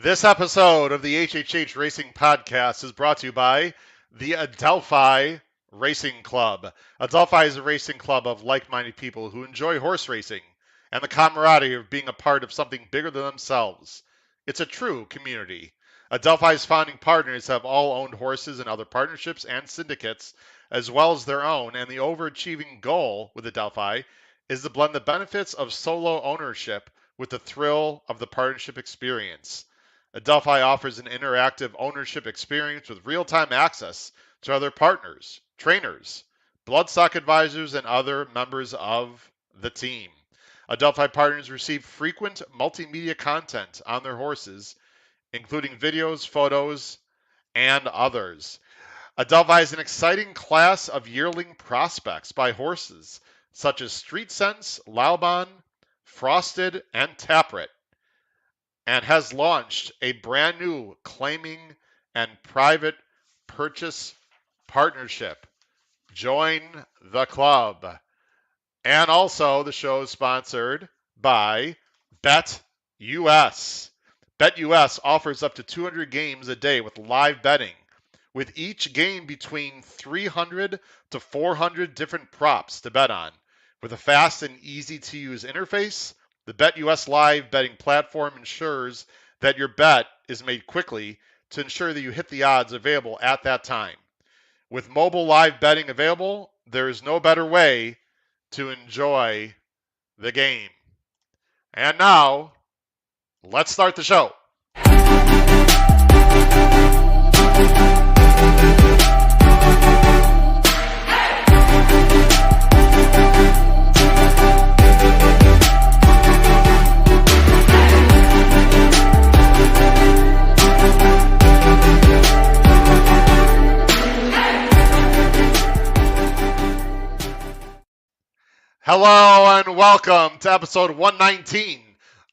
This episode of the HHH Racing Podcast is brought to you by the Adelphi Racing Club. Adelphi is a racing club of like-minded people who enjoy horse racing and the camaraderie of being a part of something bigger than themselves. It's a true community. Adelphi's founding partners have all owned horses in other partnerships and syndicates, as well as their own, and the overachieving goal with Adelphi is to blend the benefits of solo ownership with the thrill of the partnership experience. Adelphi offers an interactive ownership experience with real-time access to other partners, trainers, bloodstock advisors, and other members of the team. Adelphi partners receive frequent multimedia content on their horses, including videos, photos, and others. Adelphi is an exciting class of yearling prospects by horses such as Street Sense, Laubon, Frosted, and Taprit, and has launched a brand new claiming and private purchase partnership. Join the club. And also, the show is sponsored by BetUS. BetUS offers up to 200 games a day with live betting, with each game between 300 to 400 different props to bet on. With a fast and easy-to-use interface, the BetUS live betting platform ensures that your bet is made quickly to ensure that you hit the odds available at that time. With mobile live betting available, there is no better way to enjoy the game. And now, let's start the show. Hello and welcome to episode 119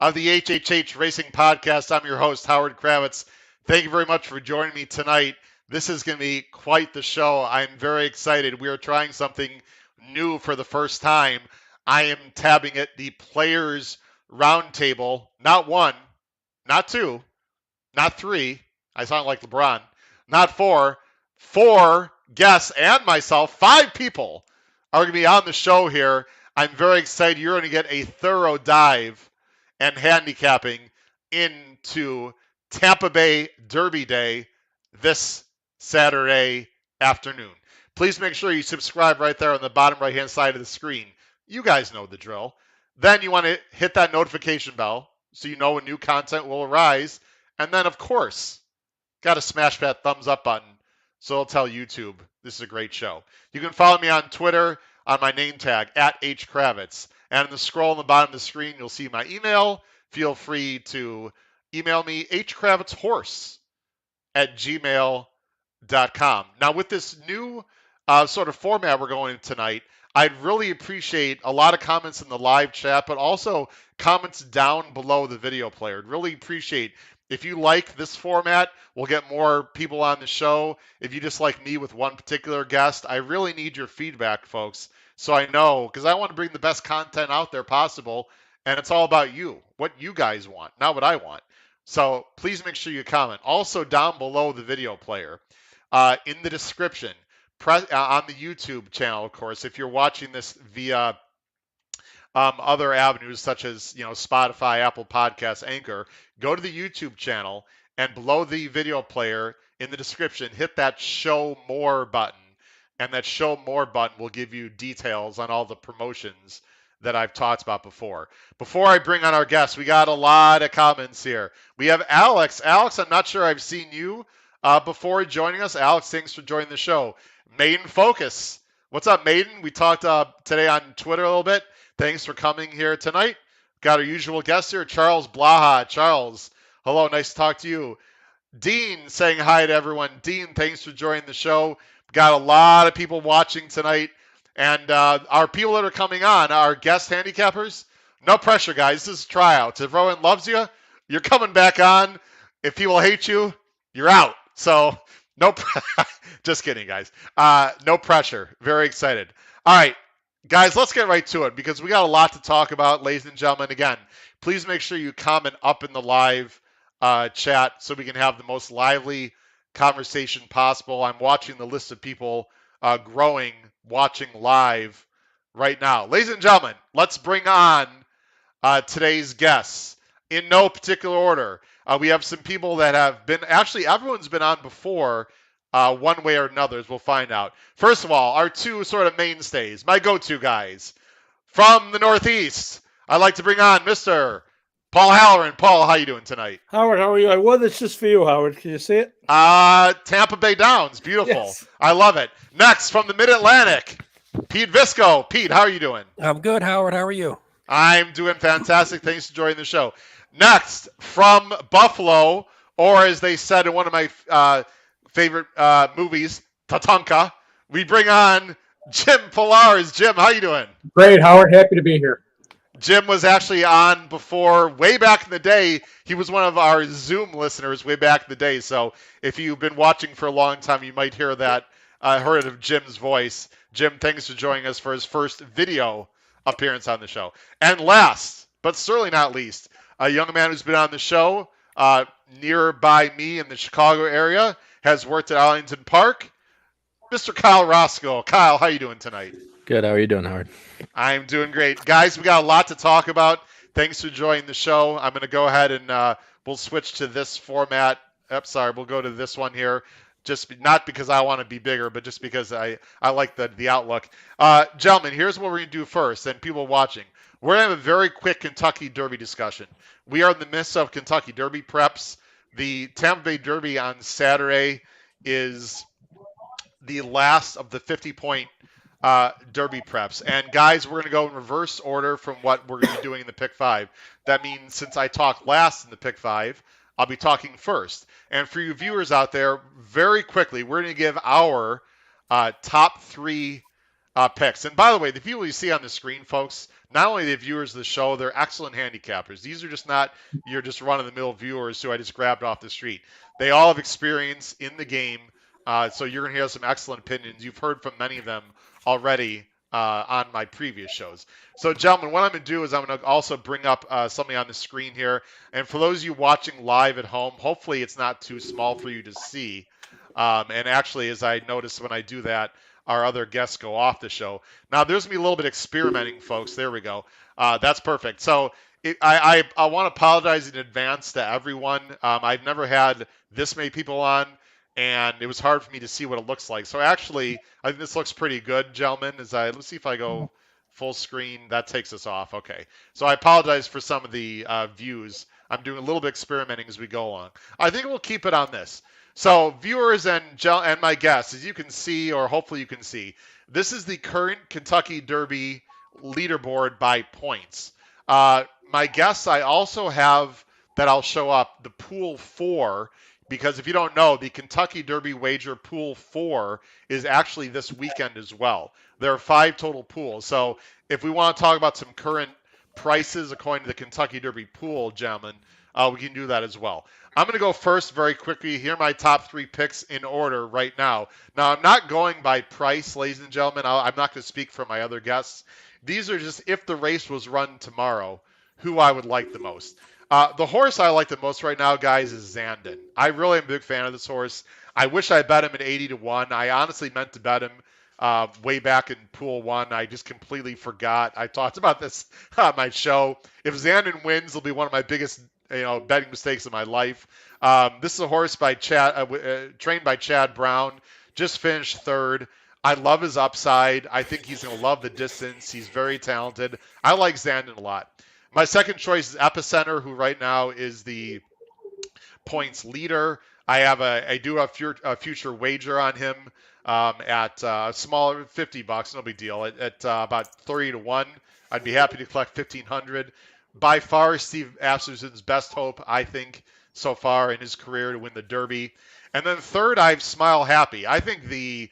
of the HHH Racing Podcast. I'm your host, Howard Kravitz. Thank you very much for joining me tonight. This is going to be quite the show. I'm very excited. We are trying something new for the first time. I am tabbing it the Players Roundtable. Not one, not two, not three. I sound like LeBron. Not four. Four guests and myself. 5 people are going to be on the show here. I'm very excited. You're going to get a thorough dive and handicapping into Tampa Bay Derby Day this Saturday afternoon. Please make sure you subscribe right there on the bottom right-hand side of the screen. You guys know the drill. Then you want to hit that notification bell so you know when new content will arise. And then, of course, got to smash that thumbs up button so it'll tell YouTube this is a great show. You can follow me on Twitter on my name tag, @HKravitz. And in the scroll on the bottom of the screen, you'll see my email. Feel free to email me, hkravitzhorse@gmail.com. Now, with this new sort of format we're going in tonight, I'd really appreciate a lot of comments in the live chat, but also comments down below the video player. I'd really appreciate if you like this format, we'll get more people on the show. If you just like me with one particular guest, I really need your feedback, folks, so I know, because I want to bring the best content out there possible, and it's all about you, what you guys want, not what I want. So please make sure you comment. Also, down below the video player, in the description, on the YouTube channel, of course, if you're watching this via other avenues such as Spotify, Apple Podcasts, Anchor, go to the YouTube channel and below the video player in the description, hit that Show More button. And that Show More button will give you details on all the promotions that I've talked about before. Before I bring on our guests, we got a lot of comments here. We have Alex. Alex, I'm not sure I've seen you before joining us. Alex, thanks for joining the show. Maiden Focus. What's up, Maiden? We talked today on Twitter a little bit. Thanks for coming here tonight. Got our usual guest here, Charles Blaha. Charles, hello, nice to talk to you. Dean saying hi to everyone. Dean, thanks for joining the show. Got a lot of people watching tonight. And our people that are coming on, our guest handicappers, no pressure, guys. This is tryouts. If everyone loves you, you're coming back on. If people hate you, you're out. So, just kidding, guys. No pressure. Very excited. All right. Guys, let's get right to it because we got a lot to talk about, ladies and gentlemen. Again, please make sure you comment up in the live chat so we can have the most lively conversation possible. I'm watching the list of people growing, watching live right now. Ladies and gentlemen, let's bring on today's guests in no particular order. We have some people that have been, actually, everyone's been on before, one way or another, as we'll find out. First of all, our two sort of mainstays, my go to guys from the Northeast. I'd like to bring on Mr. Paul Halloran. Paul, how you doing tonight? Howard, how are you? I wore this just for you, Howard. Can you see it? Tampa Bay Downs, beautiful. Yes. I love it. Next, from the Mid Atlantic, Pete Visco. Pete, how are you doing? I'm good, Howard. How are you? I'm doing fantastic. Thanks for joining the show. Next, from Buffalo, or as they said in one of my favorite movies, Tatanka, we bring on Jim Pilares. Jim, how you doing? Great, Howard. Happy to be here. Jim was actually on before, way back in the day. He was one of our Zoom listeners way back in the day. So if you've been watching for a long time, you might hear that, heard of Jim's voice. Jim, thanks for joining us for his first video appearance on the show. And last, but certainly not least, a young man who's been on the show nearby me in the Chicago area, has worked at Arlington Park, Mr. Kyle Roscoe. Kyle, how you doing tonight? Good. How are you doing, Howard? I'm doing great. Guys, we got a lot to talk about. Thanks for joining the show. I'm going to go ahead and we'll switch to this format. We'll go to this one here. Just not because I want to be bigger, but just because I like the outlook. Gentlemen, here's what we're going to do first, and people watching. We're going to have a very quick Kentucky Derby discussion. We are in the midst of Kentucky Derby preps. The Tampa Bay Derby on Saturday is the last of the 50-point Derby preps. And guys, we're going to go in reverse order from what we're going to be doing in the pick five. That means since I talked last in the pick five, I'll be talking first. And for you viewers out there, very quickly, we're going to give our top three picks. And by the way, the people you see on the screen, folks, not only the viewers of the show, they're excellent handicappers. These are just not your just run-of-the-mill viewers who I just grabbed off the street. They all have experience in the game. So you're going to hear some excellent opinions. You've heard from many of them already on my previous shows. So, gentlemen, what I'm going to do is I'm going to also bring up something on the screen here. And for those of you watching live at home, hopefully it's not too small for you to see. And actually, as I notice when I do that, our other guests go off the show. Now, there's going to be a little bit experimenting, folks. There we go. That's perfect. So I want to apologize in advance to everyone. I've never had this many people on, and it was hard for me to see what it looks like. So actually, I think this looks pretty good, gentlemen. Let's see if I go full screen. That takes us off. Okay. So I apologize for some of the views. I'm doing a little bit experimenting as we go along. I think we'll keep it on this. So viewers and my guests, as you can see, or hopefully you can see, this is the current Kentucky Derby leaderboard by points. My guests, I also have that I'll show up the pool 4, because if you don't know, the Kentucky Derby wager pool 4 is actually this weekend as well. There are 5 total pools. So if we want to talk about some current prices according to the Kentucky Derby pool, gentlemen, we can do that as well. I'm going to go first very quickly. Here are my top 3 picks in order right now. Now, I'm not going by price, ladies and gentlemen. I'm not going to speak for my other guests. These are just if the race was run tomorrow, who I would like the most. The horse I like the most right now, guys, is Zandon. I really am a big fan of this horse. I wish I bet him at 80-1. I honestly meant to bet him way back in Pool 1. I just completely forgot. I talked about this on my show. If Zandon wins, it'll be one of my biggest betting mistakes of my life. This is a horse by trained by Chad Brown. Just finished 3rd. I love his upside. I think he's going to love the distance. He's very talented. I like Zandon a lot. My second choice is Epicenter, who right now is the points leader. I do have a future wager on him at smaller, $50, no big deal. At about 30-1, I'd be happy to collect 1,500. By far, Steve Asmussen's best hope, I think, so far in his career to win the Derby. And then third, I have Smile Happy. I think the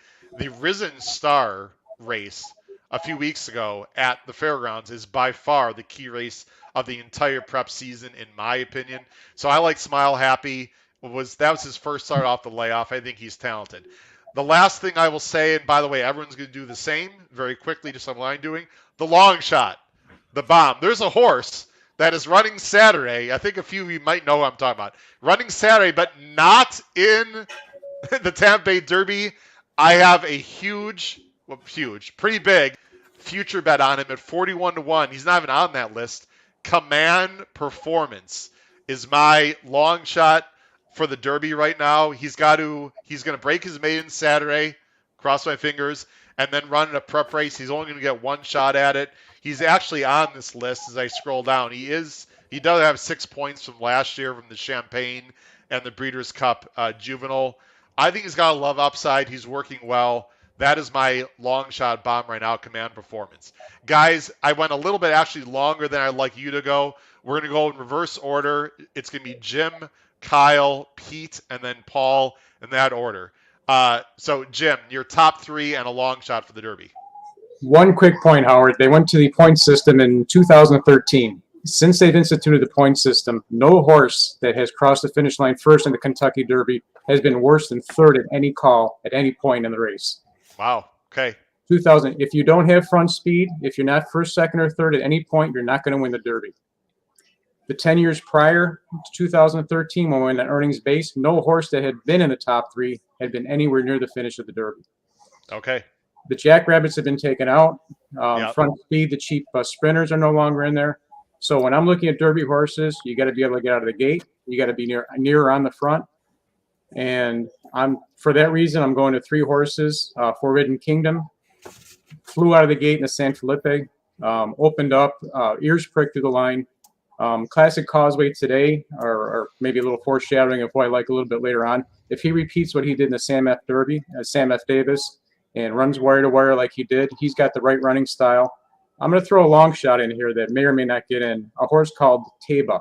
Risen Star race a few weeks ago at the fairgrounds is by far the key race of the entire prep season, in my opinion. So I like Smile Happy. That was his first start off the layoff. I think he's talented. The last thing I will say, and by the way, everyone's going to do the same very quickly, just like I'm doing, the long shot, the bomb. There's a horse that is running Saturday. I think a few of you might know what I'm talking about. Running Saturday, but not in the Tampa Bay Derby. I have a pretty big future bet on him at 41-1. He's not even on that list. Command Performance is my long shot for the Derby right now. He's going to break his maiden Saturday, cross my fingers, and then run in a prep race. He's only going to get one shot at it. He's actually on this list as I scroll down. He does have 6 points from last year from the Champagne and the Breeders' Cup Juvenile. I think he's got a love upside. He's working well. That is my long shot bomb right now, Command Performance. Guys, I went a little bit actually longer than I'd like you to go. We're going to go in reverse order. It's going to be Jim, Kyle, Pete, and then Paul in that order. So, Jim, your top three and a long shot for the Derby. One quick point, Howard. They went to the point system in 2013. Since they've instituted the point system, no horse that has crossed the finish line first in the Kentucky Derby has been worse than third at any call at any point in the race. Wow. Okay. 2000. If you don't have front speed, if you're not first, second, or third at any point, you're not going to win the Derby. The 10 years prior to 2013, when we went on earnings base, no horse that had been in the top three had been anywhere near the finish of the Derby. Okay. The Jackrabbits have been taken out. Yep. Front speed, the cheap sprinters are no longer in there. So when I'm looking at Derby horses, you got to be able to get out of the gate. You got to be near on the front. And for that reason, I'm going to three horses. Forbidden Kingdom flew out of the gate in the San Felipe, opened up, ears pricked through the line. Classic Causeway today, or maybe a little foreshadowing of what I like a little bit later on. If he repeats what he did in the Sam F. Derby, Sam F. Davis, and runs wire to wire like he did, he's got the right running style. I'm going to throw a long shot in here that may or may not get in. A horse called Taba.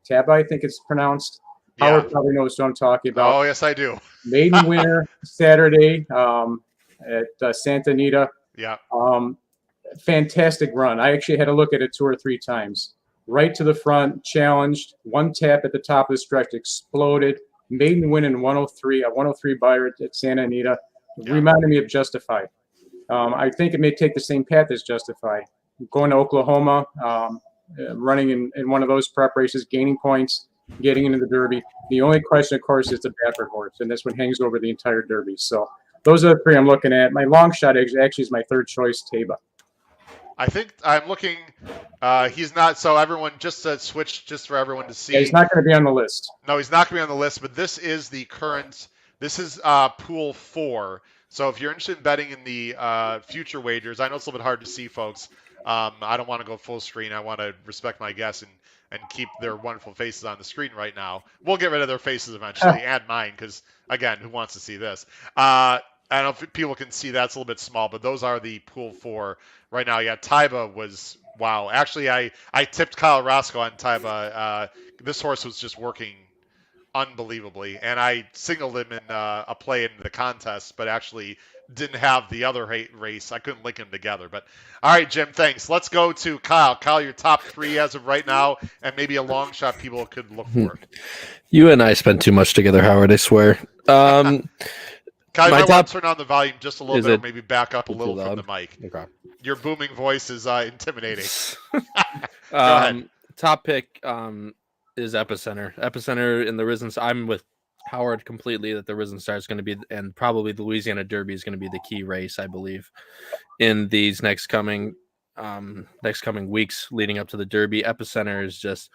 Taba, I think it's pronounced. Yeah. Howard probably knows what I'm talking about. Oh, yes, I do. Maiden winner Saturday at Santa Anita. Yeah. Fantastic run. I actually had to look at it 2 or 3 times. Right to the front, challenged. One tap at the top of the stretch, exploded. Maiden win in 103, a 103 buyer at Santa Anita. Yeah. Reminded me of Justified. I think it may take the same path as Justified. Going to Oklahoma, running in one of those prep races, gaining points, getting into the Derby. The only question, of course, is the Baffert horse, and this one hangs over the entire Derby. So those are the three I'm looking at. My long shot actually is my third choice, Taba. I think I'm looking. He's not. So everyone, just to switch, just for everyone to see. Yeah, he's not going to be on the list. No, he's not going to be on the list. But this is the current. This is pool 4. So if you're interested in betting in the future wagers, I know it's a little bit hard to see, folks. I don't want to go full screen. I want to respect my guests and keep their wonderful faces on the screen right now. We'll get rid of their faces eventually, and mine, because again, who wants to see this? I don't know if people can see that. It's a little bit small, but those are the pool 4 right now. Yeah, Taiba was wow. Actually, I tipped Kyle Roscoe on Taiba. This horse was just working unbelievably, and I signaled him in a play in the contest, but actually didn't have the other race. I couldn't link them together. But all right, Jim, thanks. Let's go to Kyle. Kyle, your top 3 as of right now, and maybe a long shot people could look for. You and I spend too much together, Howard, I swear. Kyle, you might want to turn on the volume just a little bit, or maybe back up a little from the mic. Okay. Your booming voice is intimidating. Go ahead. Top pick is Epicenter. Epicenter in the Risen Star. I'm with Howard completely that the Risen Star is going to be, and probably the Louisiana Derby is going to be the key race, I believe, in these next coming weeks leading up to the Derby. Epicenter is just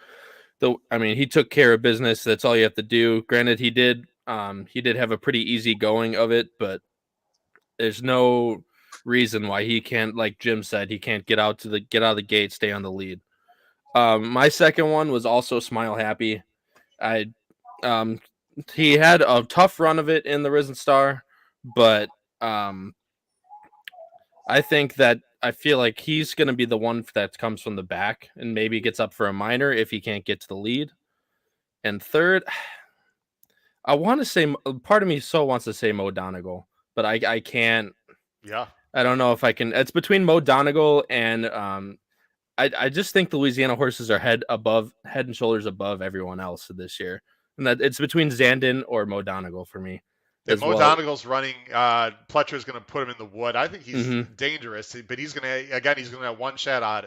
he took care of business. That's all you have to do. Granted, he did have a pretty easy going of it, but there's no reason why he can't, like Jim said, he can't get out of the gate, stay on the lead. My second one was also Smile Happy. He had a tough run of it in the Risen Star, but I feel like he's going to be the one that comes from the back and maybe gets up for a minor if he can't get to the lead. And third, I want to say, part of me so wants to say Mo Donegal, but I can't. Yeah. I don't know if I can. It's between Mo Donegal and I just think the Louisiana horses are head and shoulders above everyone else this year. And that it's between Zandon or Mo Donegal for me. If as Mo well. Donegal's running, Pletcher's going to put him in the wood. I think he's Mhm. dangerous, but he's going to he's going to have one shot at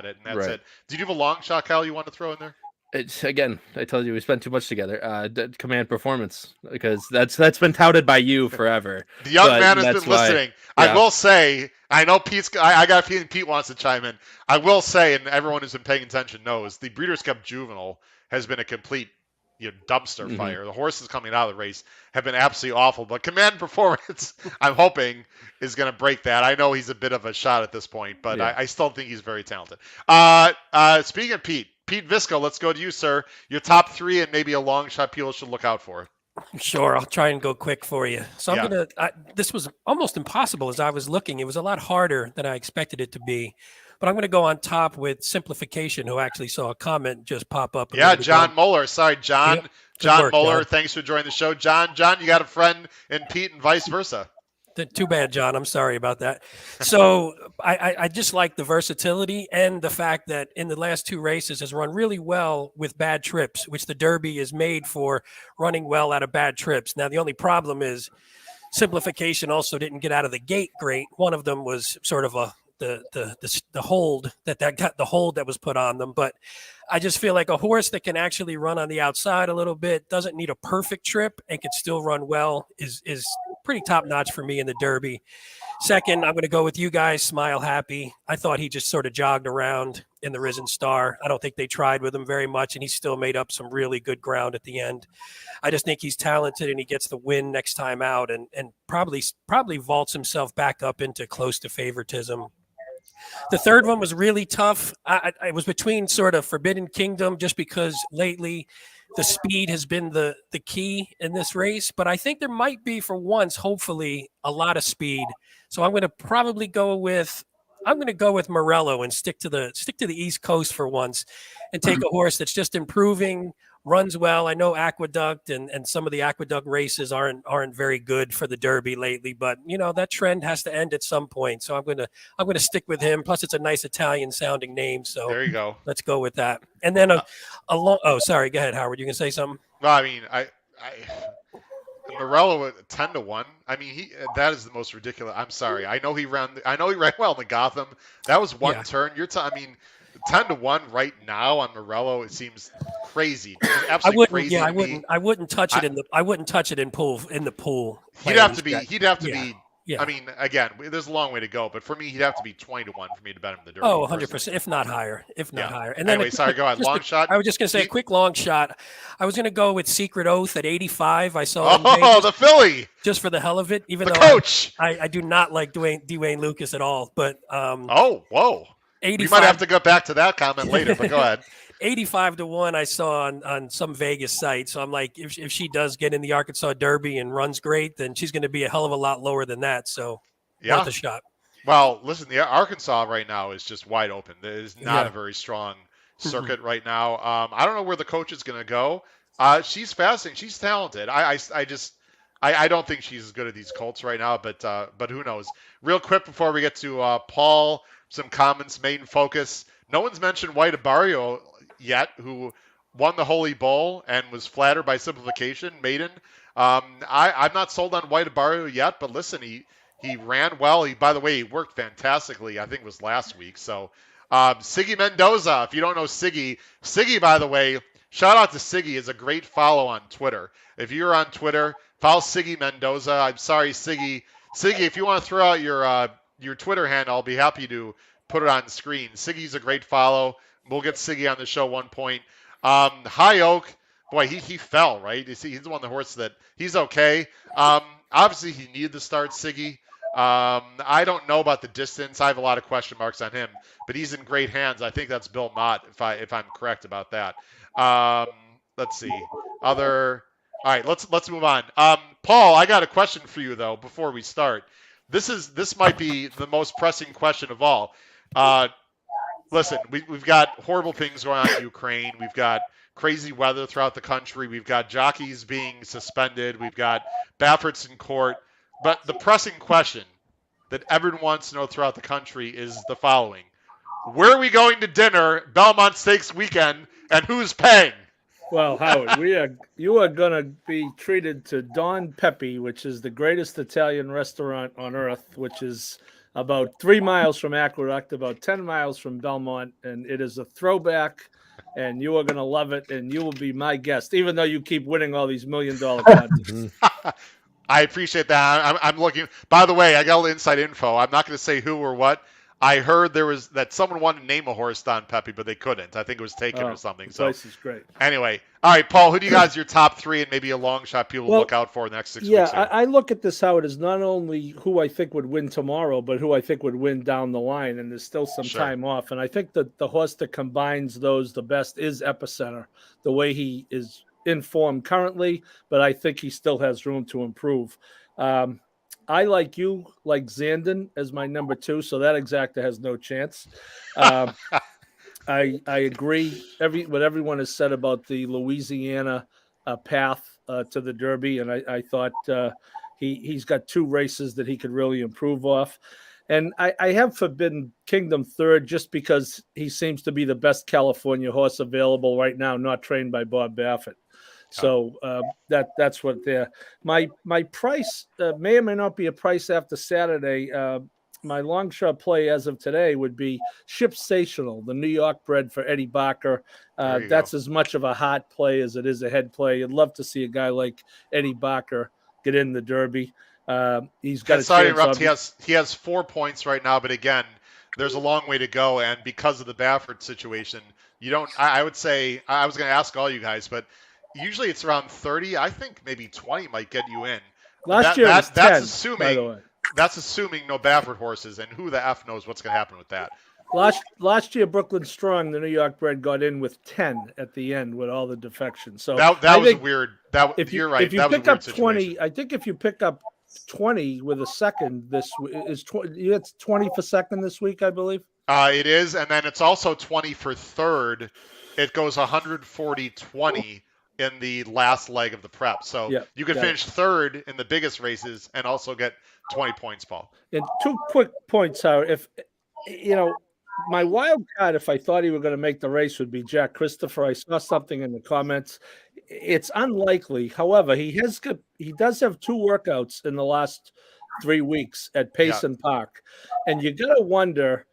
it, and that's Right. it. Did you have a long shot, Kyle? You want to throw in there? It's again, I told you we spent too much together. Command Performance, because that's been touted by you forever. The young But man has that's been why- listening. yeah. I will say, I know Pete's. I got a feeling Pete wants to chime in. I will say, and everyone who's been paying attention knows, the Breeders' Cup Juvenile has been a complete dumpster Mhm. fire. The horses coming out of the race have been absolutely awful. But Command Performance, I'm hoping, is going to break that. I know he's a bit of a shot at this point, but Yeah. I still think he's very talented. Speaking of Pete Visco, let's go to you, sir. Your top 3 and maybe a long shot people should look out for. Sure, I'll try and go quick for you. So I'm Yeah. this was almost impossible as I was looking. It was a lot harder than I expected it to be. But I'm going to go on top with Simplification, who actually saw a comment just pop up. a Yeah, minute ago. John Muller. Sorry, John. Yep. Good John work, Muller. John. Thanks for joining the show. John, you got a friend in Pete and vice versa. Too bad, John. I'm sorry about that. So I just like the versatility and the fact that in the last 2 races has run really well with bad trips, which the Derby is made for, running well out of bad trips. Now, the only problem is Simplification also didn't get out of the gate great. One of them was sort of the hold that got the hold that was put on them. But I just feel like a horse that can actually run on the outside a little bit, doesn't need a perfect trip, and can still run well is pretty top notch for me in the Derby. Second, I'm going to go with you guys, Smile Happy. I thought he just sort of jogged around in the Risen Star. I don't think they tried with him very much, and he still made up some really good ground at the end. I just think he's talented, and he gets the win next time out, and probably vaults himself back up into close to favoritism. The third one was really tough. I was between sort of Forbidden Kingdom, just because lately the speed has been the key in this race. But I think there might be, for once, hopefully, a lot of speed. So I'm going to probably go with Morello and stick to the East Coast for once, and take a horse that's just improving, runs well. I know Aqueduct and some of the Aqueduct races aren't very good for the Derby lately, but that trend has to end at some point. So I'm gonna stick with him. Plus, it's a nice Italian sounding name, so There you go. let's go with that. And then sorry, go ahead, Howard. You gonna say something? No, I mean, Morello at 10-1. I mean, that is the most ridiculous. I'm sorry. I know he ran well in the Gotham. That was one turn. I mean, 10-1 right now on Morello. It seems crazy. Absolutely crazy. I wouldn't touch it in the pool. He'd have to be. Yeah. I mean, again, there's a long way to go, but for me, he'd have to be 20-1 for me to bet him in the Derby. Oh, 100%, if not higher. And then anyway, sorry, go ahead. Long shot. I was just going to say a quick long shot. I was going to go with Secret Oath at 85. I saw the Philly, just for the hell of it, even the though coach. I do not like Dwayne Lucas at all. But whoa. 85, we might have to go back to that comment later, but go ahead. 85-1 I saw on some Vegas site. So I'm like, if she does get in the Arkansas Derby and runs great, then she's going to be a hell of a lot lower than that. So worth a shot. Well, listen, the Arkansas right now is just wide open. It is not a very strong circuit right now. I don't know where the coach is going to go. She's fascinating. She's talented. I don't think she's as good at these colts right now, but who knows? Real quick before we get to Paul, some comments, main focus. No one's mentioned White Barrio yet, who won the Holy Bull and was flattered by Simplification, maiden. I'm not sold on White Barrio yet, but listen, he ran well. By the way, he worked fantastically. I think it was last week. So Siggy Mendoza, if you don't know Siggy, by the way, shout out to Siggy, is a great follow on Twitter. If you're on Twitter, follow Siggy Mendoza. I'm sorry, Siggy. Siggy, if you want to throw out your Twitter handle, I'll be happy to put it on screen. Siggy's a great follow. We'll get Siggy on the show one point. High Oak, boy, he fell, right? You see, he's one of the horses that he's okay. Obviously, he needed to start Siggy. I don't know about the distance. I have a lot of question marks on him, but he's in great hands. I think that's Bill Mott, if I'm correct about that. Let's see. All right, let's move on. Paul, I got a question for you though before we start. This might be the most pressing question of all. Listen, we've got horrible things going on in Ukraine. We've got crazy weather throughout the country. We've got jockeys being suspended. We've got Baffert's in court. But the pressing question that everyone wants to know throughout the country is the following. Where are we going to dinner Belmont Stakes weekend, and who's paying? Well, Howard, you are going to be treated to Don Pepe, which is the greatest Italian restaurant on earth, which is about 3 miles from Aqueduct, about 10 miles from Belmont, and it is a throwback. And you are going to love it, and you will be my guest, even though you keep winning all these $1 million contests. I appreciate that. I'm looking. By the way, I got a little inside info. I'm not going to say who or what. I heard there was that someone wanted to name a horse Don Pepe, but they couldn't. I think it was taken or something. The So place is great. anyway, all right, Paul. Who do you guys your top three and maybe a long shot people Well, look out for in the next 6 Yeah, weeks? Here? I look at this, Howard, as not only who I think would win tomorrow, but who I think would win down the line. And there's still some Sure. time off. And I think that the horse that combines those the best is Epicenter, the way he is in form currently, but I think he still has room to improve. I like Zandon as my number 2, so that exacta has no chance. I agree what everyone has said about the Louisiana path to the Derby, and I thought he's got 2 races that he could really improve off. And I have Forbidden Kingdom third just because he seems to be the best California horse available right now, not trained by Bob Baffert. So that's what they're. My price may or may not be a price after Saturday. My long shot play as of today would be Shipsational, the New York bred for Eddie Barker. That's as much of a hot play as it is a head play. You'd love to see a guy like Eddie Barker get in the Derby. He's got a Sorry to chance. interrupt. He has 4 points right now, but again, there's a long way to go, and because of the Baffert situation, you don't. I would say I was going to ask all you guys, but usually it's around 30. I think maybe 20 might get you in. Last year was 10, that's assuming, by the way. That's assuming no Baffert horses, and who the F knows what's going to happen with that. Last year, Brooklyn Strong, the New York bred, got in with 10 at the end with all the defections. So that was weird. You're right. If you pick up 20, I think if you pick up 20 with a second, this is 20. It's 20 for second this week, I believe. It is, and then it's also 20 for third. It goes 140-20 in the last leg of the prep. So you could finish third in the biggest races and also get 20 points, Paul. And 2 quick points, Howard. If my wild card, if I thought he were going to make the race, would be Jack Christopher. I saw something in the comments. It's unlikely. However, he does have 2 workouts in the last 3 weeks at Payson Park, and you got to wonder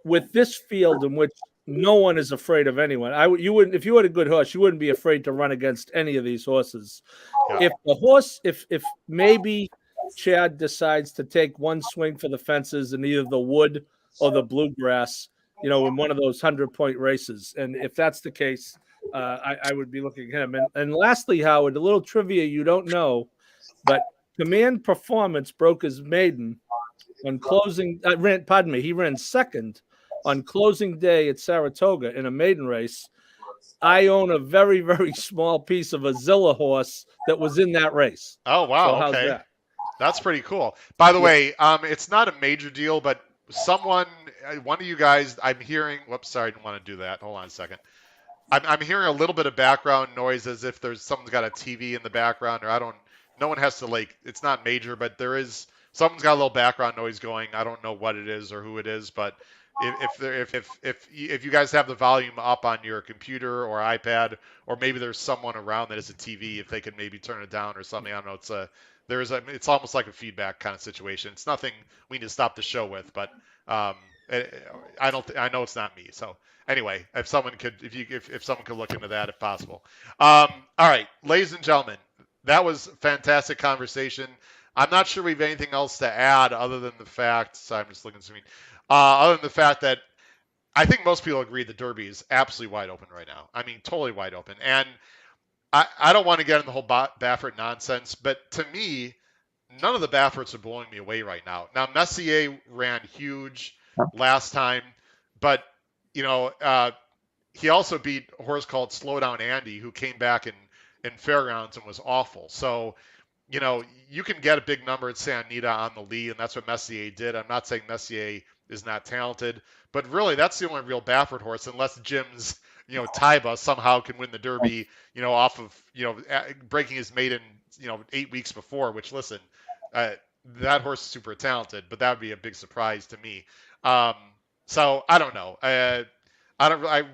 with this field in which no one is afraid of anyone. You wouldn't, if you had a good horse, you wouldn't be afraid to run against any of these horses. Yeah. If maybe Chad decides to take one swing for the fences in either the wood or the bluegrass, in one of those 100-point races, and if that's the case, I would be looking at him. And lastly, Howard, a little trivia you don't know, but Command Performance broke his maiden on closing. He ran second on closing day at Saratoga in a maiden race. I own a very, very small piece of a Zilla horse that was in that race. Oh, wow. So how's okay. that? That's pretty cool. By the way, it's not a major deal, but one of you guys, I'm hearing, whoops, sorry, I didn't want to do that. Hold on a second. I'm hearing a little bit of background noise as if someone's got a TV in the background, or no one has to it's not major, but someone's got a little background noise going. I don't know what it is or who it is, but if you guys have the volume up on your computer or iPad, or maybe there's someone around that is a TV, if they could maybe turn it down or something. I don't know. It's almost like a feedback kind of situation. It's nothing we need to stop the show with, but I know it's not me. So anyway, if someone could look into that if possible. All right, ladies and gentlemen, that was fantastic conversation. I'm not sure we have anything else to add other than the fact. So I'm just looking at screen. Other than the fact that I think most people agree the Derby is absolutely wide open right now. I mean, totally wide open. And I don't want to get in the whole Baffert nonsense, but to me, none of the Bafferts are blowing me away right now. Now, Messier ran huge last time, but, he also beat a horse called Slow Down Andy, who came back in Fairgrounds and was awful. So, you can get a big number at Santa Anita on the lead, and that's what Messier did. I'm not saying Messier is not talented, but really that's the only real Baffert horse, unless Jim's, Taiba somehow can win the Derby, off of, breaking his maiden, 8 weeks before, which, listen, that horse is super talented, but that would be a big surprise to me. So I don't know.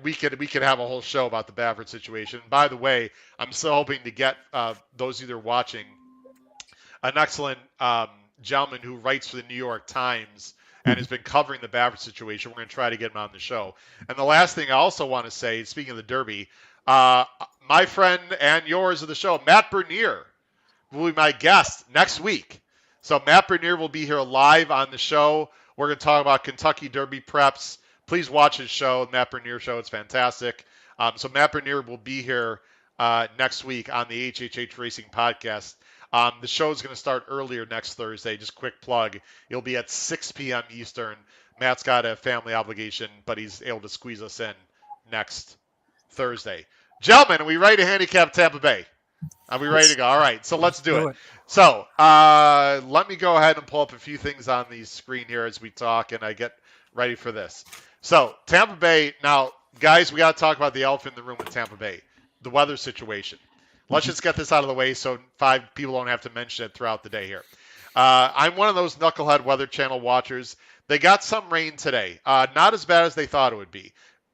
we could have a whole show about the Baffert situation. By the way, I'm still hoping to get those either watching an excellent gentleman who writes for the New York Times and has been covering the Baffert situation. We're going to try to get him on the show. And the last thing I also want to say, speaking of the Derby, my friend and yours of the show, Matt Bernier, will be my guest next week. So Matt Bernier will be here live on the show. We're going to talk about Kentucky Derby preps. Please watch his show, Matt Bernier Show. It's fantastic. So Matt Bernier will be here next week on the HHH Racing Podcast. The show is going to start earlier next Thursday. Just quick plug. It'll be at 6 p.m. Eastern. Matt's got a family obligation, but he's able to squeeze us in next Thursday. Gentlemen, are we ready to handicap Tampa Bay? Are we ready to go? All right, so let's do it. So let me go ahead and pull up a few things on the screen here as we talk and I get ready for this. So Tampa Bay, now, guys, we got to talk about the elephant in the room with Tampa Bay, the weather situation. Let's just get this out of the way so 5 people don't have to mention it throughout the day here. I'm one of those knucklehead Weather Channel watchers. They got some rain today. Not as bad as they thought it would be.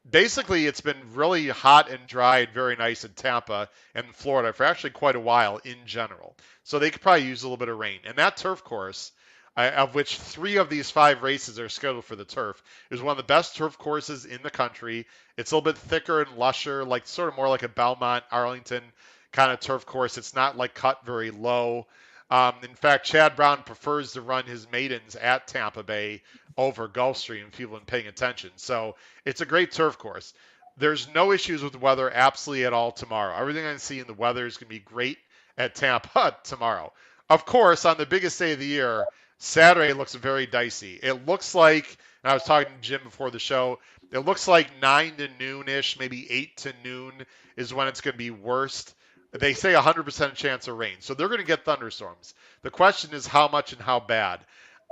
Basically, it's been really hot and dry and very nice in Tampa and Florida for actually quite a while in general. So they could probably use a little bit of rain. And that turf course, of which 3 of these 5 races are scheduled for the turf, is one of the best turf courses in the country. It's a little bit thicker and lusher, like sort of more like a Belmont, Arlington kind of turf course. It's not like cut very low. In fact, Chad Brown prefers to run his maidens at Tampa Bay over Gulfstream if people have been paying attention. So it's a great turf course. There's no issues with the weather absolutely at all tomorrow. Everything I see in the weather is going to be great at Tampa tomorrow. Of course, on the biggest day of the year, Saturday looks very dicey. It looks like, and I was talking to Jim before the show, it looks like 9 to noon-ish, maybe 8 to noon is when it's going to be worst. They say 100% chance of rain, so they're going to get thunderstorms. The question is how much and how bad.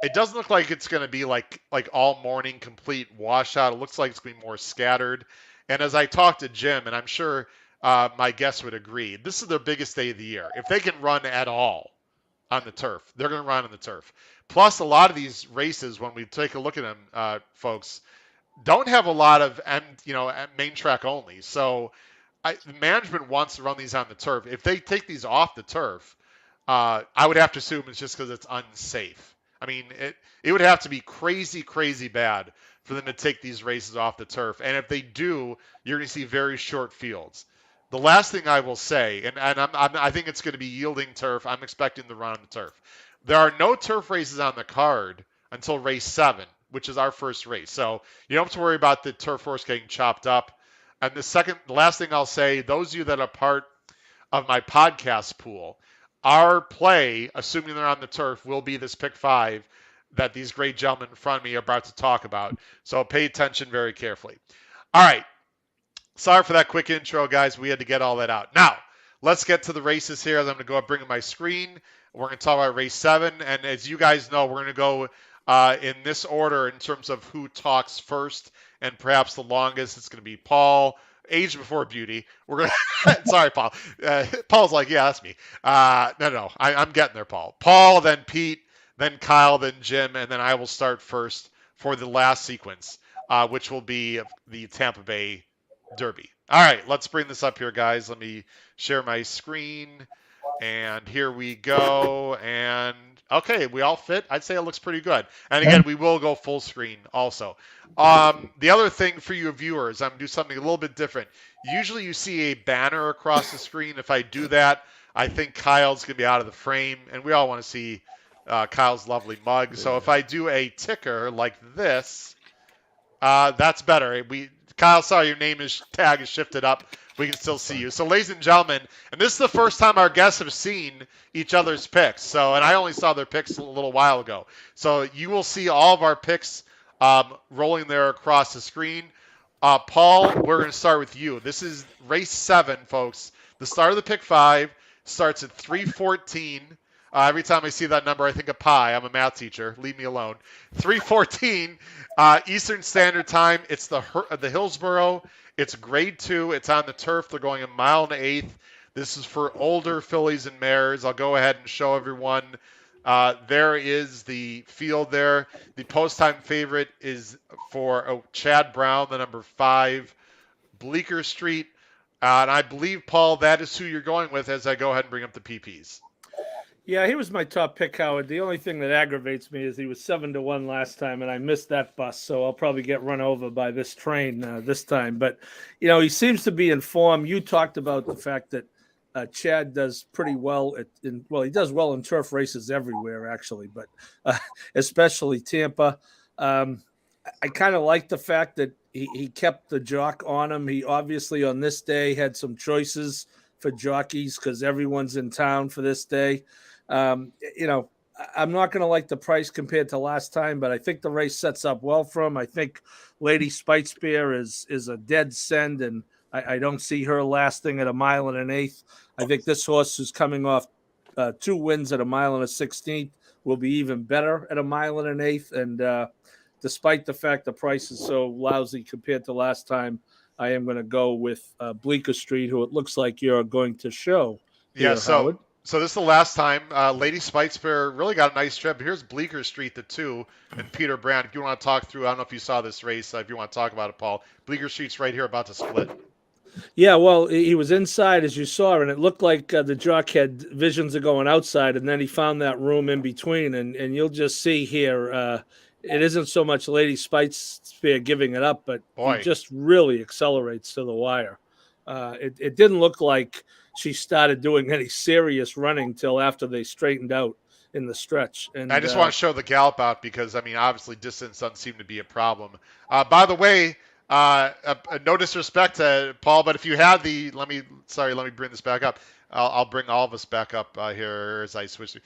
It doesn't look like it's going to be like all morning complete washout. It looks like it's going to be more scattered. And as I talked to Jim, and I'm sure my guests would agree, this is their biggest day of the year. If they can run at all on the turf, they're going to run on the turf. Plus, a lot of these races, when we take a look at them, folks, don't have a lot of main track only. So the management wants to run these on the turf. If they take these off the turf, I would have to assume it's just because it's unsafe. I mean, it would have to be crazy, crazy bad for them to take these races off the turf. And if they do, you're going to see very short fields. The last thing I will say, and I think it's going to be yielding turf. I'm expecting the run on the turf. There are no turf races on the card until race 7, which is our first race. So you don't have to worry about the turf course getting chopped up. And the last thing I'll say, those of you that are part of my podcast pool, our play, assuming they're on the turf, will be this pick 5 that these great gentlemen in front of me are about to talk about. So pay attention very carefully. All right. Sorry for that quick intro, guys. We had to get all that out. Now, let's get to the races here. I'm going to go and bring up my screen. We're going to talk about race 7. And as you guys know, we're going to go in this order in terms of who talks first. And perhaps the longest, it's going to be Paul, age before beauty. We're going to, sorry, Paul. Paul's like, yeah, that's me. No, I'm getting there, Paul. Paul, then Pete, then Kyle, then Jim, and then I will start first for the last sequence, which will be the Tampa Bay Derby. All right, let's bring this up here, guys. Let me share my screen. And here we go. And okay, we all fit. I'd say it looks pretty good. And again, we will go full screen also. The other thing for you viewers, I'm going to do something a little bit different. Usually you see a banner across the screen. If I do that, I think Kyle's going to be out of the frame. And we all want to see Kyle's lovely mug. So if I do a ticker like this, that's better. Kyle, sorry, your tag is shifted up. We can still see you. So, ladies and gentlemen, and this is the first time our guests have seen each other's picks. So, and I only saw their picks a little while ago. So, you will see all of our picks rolling there across the screen. Paul, we're going to start with you. This is race 7, folks. The start of the pick 5 starts at 3:14. Every time I see that number, I think of pie. I'm a math teacher. Leave me alone. 3:14 Eastern Standard Time. It's the Hillsborough. It's grade 2. It's on the turf. They're going 1.125 miles. This is for older fillies and mares. I'll go ahead and show everyone There is the field there. The post-time favorite is for Chad Brown, the number 5, Bleecker Street. And I believe, Paul, that is who you're going with as I go ahead and bring up the PPs. Yeah, he was my top pick, Howard. The only thing that aggravates me is he was 7-1 last time, and I missed that bus, so I'll probably get run over by this train this time. But, he seems to be in form. You talked about the fact that Chad does pretty well he does well in turf races everywhere, actually, but especially Tampa. I kind of like the fact that he kept the jock on him. He obviously on this day had some choices for jockeys because everyone's in town for this day. I'm not going to like the price compared to last time, but I think the race sets up well for him. I think Lady Spitespear is a dead send, and I don't see her lasting at 1 1/8. I think this horse who's coming off 2 wins at 1 1/16 will be even better at 1 1/8. And despite the fact the price is so lousy compared to last time, I am going to go with Bleecker Street, who it looks like you're going to show. Yeah, here, Howard. So this is the last time. Lady Spitespear really got a nice trip. Here's Bleecker Street, the 2, and Peter Brand. If you want to talk through, I don't know if you saw this race. If you want to talk about it, Paul. Bleecker Street's right here about to split. Yeah, well, he was inside, as you saw, and it looked like the jock had visions of going outside, and then he found that room in between, and you'll just see here, it isn't so much Lady Spitespear giving it up, but he just really accelerates to the wire. It didn't look like she started doing any serious running till after they straightened out in the stretch. And I just want to show the gallop out because, obviously distance doesn't seem to be a problem. By the way, no disrespect to Paul, but if you had let me bring this back up. I'll bring all of us back up here as I switch.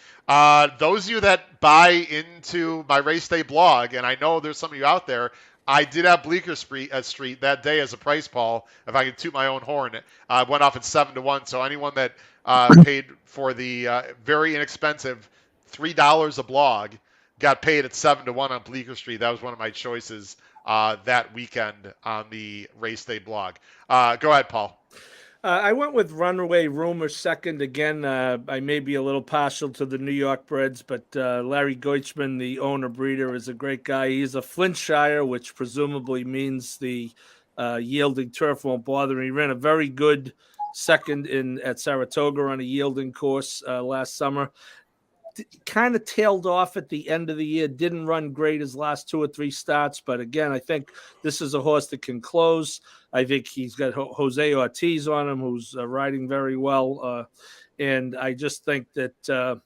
Those of you that buy into my race day blog, and I know there's some of you out there, I did have Bleecker Street that day as a price, Paul. If I could toot my own horn, I went off at 7-1. So anyone that paid for the very inexpensive $3 a blog got paid at 7-1 on Bleecker Street. That was one of my choices that weekend on the race day blog. Go ahead, Paul. I went with Runaway Rumor second. Again, I may be a little partial to the New York breds, but Larry Goichman, the owner breeder, is a great guy. He's a Flintshire, which presumably means the yielding turf won't bother him. He ran a very good second at Saratoga on a yielding course last summer. Kind of tailed off at the end of the year, didn't run great his last 2 or 3 starts, but again, I think this is a horse that can close. I think he's got Jose Ortiz on him, who's riding very well, and I just think that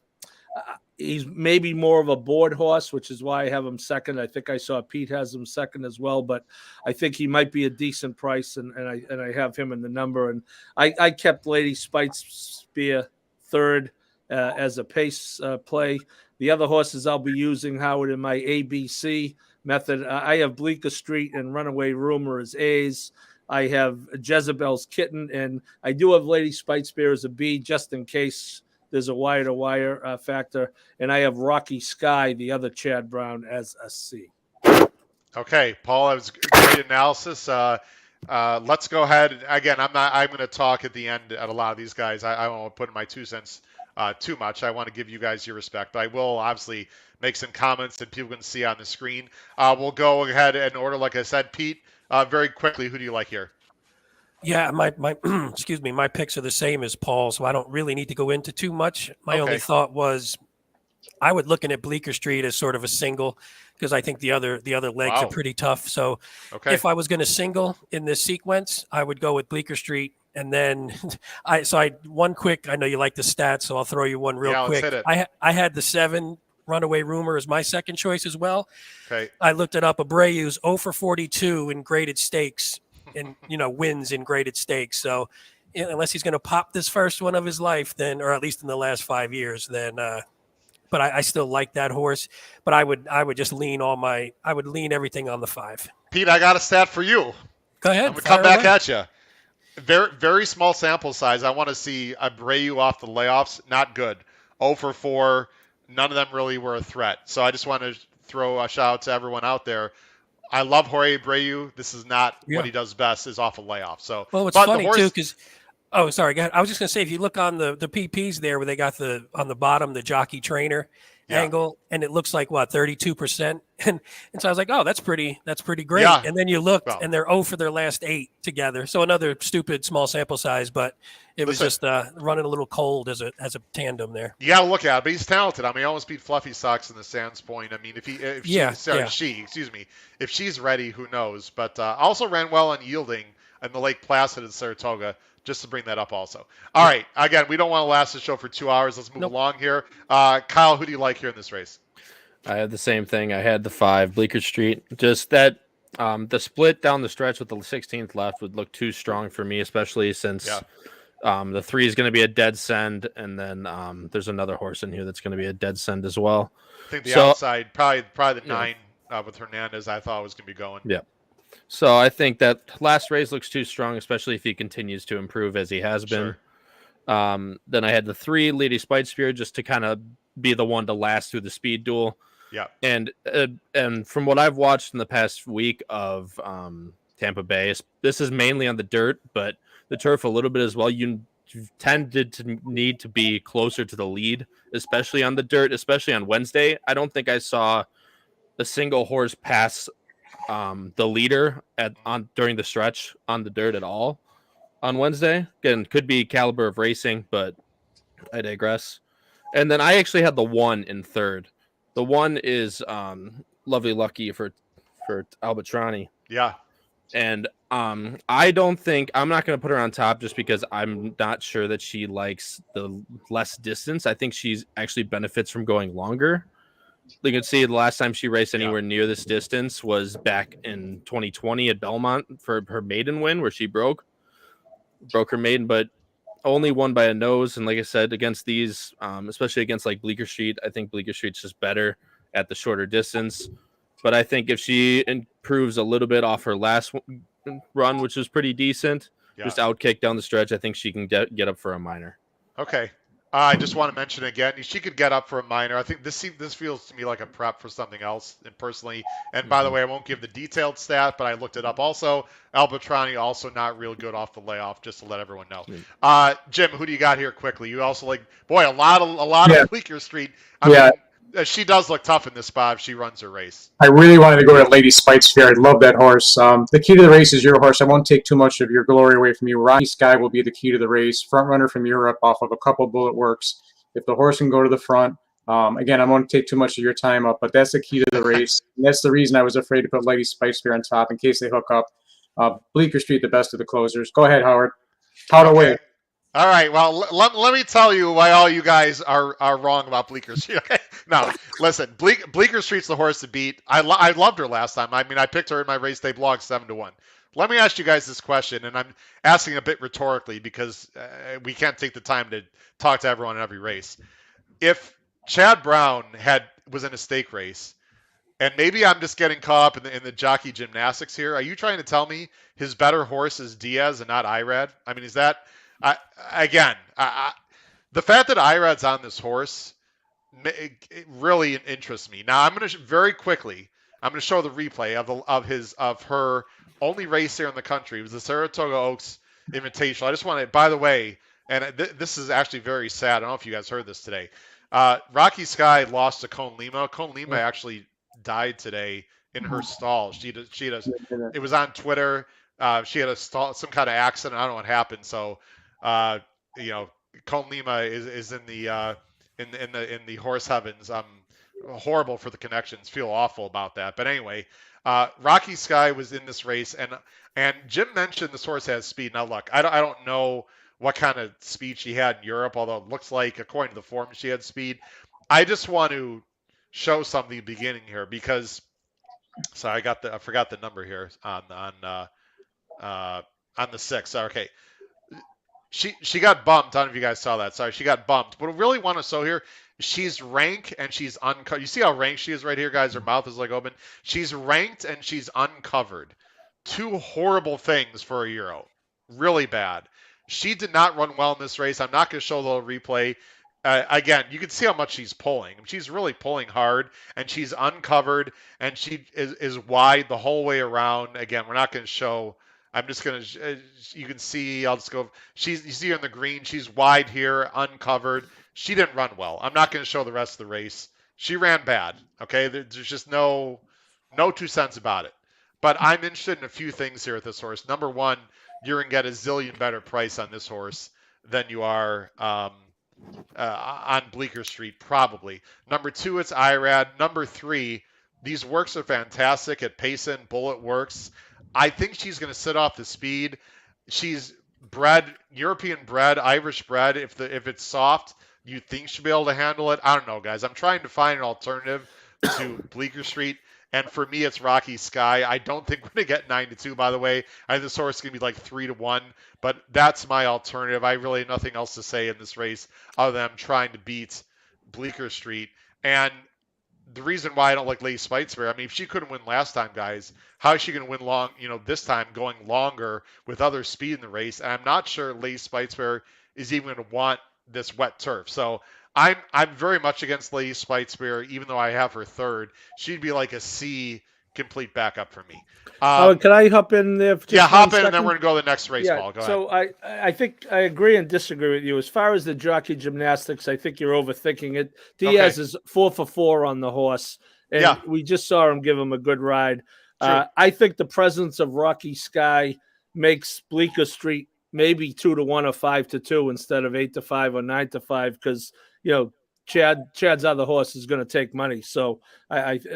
he's maybe more of a board horse, which is why I have him second. I think I saw Pete has him second as well, but I think he might be a decent price, and I have him in the number, and I kept Lady Spitespear third. As a pace play. The other horses I'll be using, Howard, in my ABC method. I have Bleecker Street and Runaway Rumor as A's. I have Jezebel's Kitten, and I do have Lady Spitespear as a B, just in case there's a wire-to-wire factor. And I have Rocky Sky, the other Chad Brown, as a C. Okay, Paul, that was great analysis. Let's go ahead. Again, I'm going to talk at the end at a lot of these guys. I won't put in my 2 cents too much. I want to give you guys your respect. But I will obviously make some comments that people can see on the screen. We'll go ahead in order, like I said. Pete, very quickly, who do you like here? Yeah, my excuse me, my picks are the same as Paul, so I don't really need to go into too much. My only thought was I would looking at Bleecker Street as sort of a single because I think the other legs are pretty tough. So if I was going to single in this sequence, I would go with Bleecker Street. And then I one quick, I know you like the stats, so I'll throw you one real quick. Let's hit it. I had the 7 Runaway Rumor as my second choice as well. Okay. I looked it up. Abreu's 0 for 42 in graded stakes and, wins in graded stakes. So unless he's going to pop this first one of his life, then, or at least in the last 5 years, then, but I still like that horse, but I would just lean everything on the 5. Pete, I got a stat for you. Go ahead. I'm going to come back at you. Very, very small sample size. I want to see Abreu off the layoffs. Not good. 0 for 4. None of them really were a threat. So I just want to throw a shout out to everyone out there. I love Jorge Abreu. This is not what he does best, is off a layoff. So, well, it's funny too because I was just going to say, if you look on the PPs there where they got on the bottom, the jockey trainer, angle, and it looks like 32%, and so I was like, oh, that's pretty great. Yeah. And then you looked, Well. and they're 0 for their last 8 together. So another stupid small sample size, but it was just running a little cold as a tandem there. You got to look at it, but he's talented. I mean, he almost beat Fluffy Socks in the Sands Point. I mean, if she's ready, who knows? But also ran well on yielding in the Lake Placid in Saratoga. Just to bring that up also. All right. Again, we don't want to last the show for 2 hours. Let's move along here. Kyle, who do you like here in this race? I had the same thing. I had the 5, Bleecker Street. Just that the split down the stretch with the 16th left would look too strong for me, especially since the 3 is going to be a dead send, and then there's another horse in here that's going to be a dead send as well. I think the outside, probably the 9 with Hernandez, I thought was going to be going. Yeah. So I think that last race looks too strong, especially if he continues to improve as he has been. Sure. Then I had the 3, Lady Spite Spear, just to kind of be the one to last through the speed duel. Yeah. And from what I've watched in the past week of Tampa Bay, this is mainly on the dirt, but the turf a little bit as well. You tended to need to be closer to the lead, especially on the dirt, especially on Wednesday. I don't think I saw a single horse pass the leader during the stretch on the dirt at all on Wednesday. Again, could be caliber of racing, but I digress. And then I actually had the 1 in third. The 1 is Lovely Lucky for Albatrani. Yeah. And I don't think I'm not going to put her on top just because I'm not sure that she likes the less distance. I think she's actually benefits from going longer. You can see the last time she raced anywhere near this distance was back in 2020 at Belmont for her maiden win, where she broke her maiden, but only won by a nose. And like I said, against these, especially against like Bleecker Street, I think Bleecker Street's just better at the shorter distance. But I think if she improves a little bit off her last run, which was pretty decent, just outkick down the stretch, I think she can get up for a minor. Okay. I just want to mention again, she could get up for a minor. I think this feels to me like a prep for something else, and personally. And by the way, I won't give the detailed stat, but I looked it up also. Albatrani also not real good off the layoff, just to let everyone know. Jim, who do you got here quickly? You also like, boy, a lot of Bleecker Street. I mean, she does look tough in this spot if she runs her race. I really wanted to go to Lady Spite Spear. I love that horse. The key to the race is your horse. I won't take too much of your glory away from you. Rocky Sky will be the key to the race. Front runner from Europe off of a couple bullet works. If the horse can go to the front, again, I won't take too much of your time up, but that's the key to the race. And that's the reason I was afraid to put Lady Spite Spear on top in case they hook up. Bleecker Street, the best of the closers. Go ahead, Howard. Tout away. All right. Well, let me tell you why all you guys are wrong about Bleecker Street. Okay. No, listen. Bleecker Street's the horse to beat. I loved her last time. I mean, I picked her in my race day blog 7-1. Let me ask you guys this question, and I'm asking a bit rhetorically because we can't take the time to talk to everyone in every race. If Chad Brown was in a stake race, and maybe I'm just getting caught up in the jockey gymnastics here, are you trying to tell me his better horse is Diaz and not Irad? I mean, is that? The fact that Irad's on this horse it really interests me. Now I'm going to very quickly. I'm going to show the replay of her only race here in the country. It was the Saratoga Oaks Invitational. I just want to, by the way, and this is actually very sad. I don't know if you guys heard this today. Rocky Sky lost to Cone Lima. Cone Lima actually died today in her stall. It was on Twitter. She had some kind of accident. I don't know what happened. So. Cone Lima is in the horse heavens. Horrible for the connections. Feel awful about that. But anyway, Rocky Sky was in this race, and Jim mentioned this horse has speed. Now look, I don't know what kind of speed she had in Europe, although it looks like according to the form she had speed. I just want to show something at the beginning here because, sorry, I forgot the number here on the 6th. Okay. She got bumped. I don't know if you guys saw that. Sorry, she got bumped. What I really want to show here, she's ranked and she's uncovered. You see how ranked she is right here, guys? Her mouth is like open. She's ranked and she's uncovered. 2 horrible things for a Euro. Really bad. She did not run well in this race. I'm not going to show the replay. Again, you can see how much she's pulling. She's really pulling hard, and she's uncovered, and she is wide the whole way around. Again, we're not going to show. I'm just going to, you can see, I'll just go, you see her in the green, she's wide here, uncovered. She didn't run well. I'm not going to show the rest of the race. She ran bad. Okay, there's just no 2 cents about it. But I'm interested in a few things here with this horse. Number one, you're gonna get a zillion better price on this horse than you are on Bleecker Street, probably. Number two, it's IRAD. Number three, these works are fantastic at Payson, Bullet Works. I think she's going to sit off the speed. She's bred, European bred, Irish bred. If it's soft, you think she'll be able to handle it. I don't know, guys. I'm trying to find an alternative to Bleecker Street. And for me, it's Rocky Sky. I don't think we're going to get 9-2, by the way. I think this horse is going to be like 3-1, but that's my alternative. I really have nothing else to say in this race other than I'm trying to beat Bleecker Street. And the reason why I don't like Lady Spitesbury, I mean, if she couldn't win last time, guys, how is she going to win this time going longer with other speed in the race? And I'm not sure Lady Spitesbury is even going to want this wet turf. So I'm very much against Lady Spitesbury, even though I have her third. She'd be like a C complete backup for me. Can I hop in there? For just hop in, second? and then we're going to go to the next race, Paul. Go so ahead. I think I agree and disagree with you. As far as the jockey gymnastics, I think you're overthinking it. Diaz is 4 for 4 on the horse, and we just saw him give him a good ride. I think the presence of Rocky Sky makes Bleecker Street maybe 2-1 or 5-2 instead of 8-5 or 9-5 because Chad's other horse is going to take money. So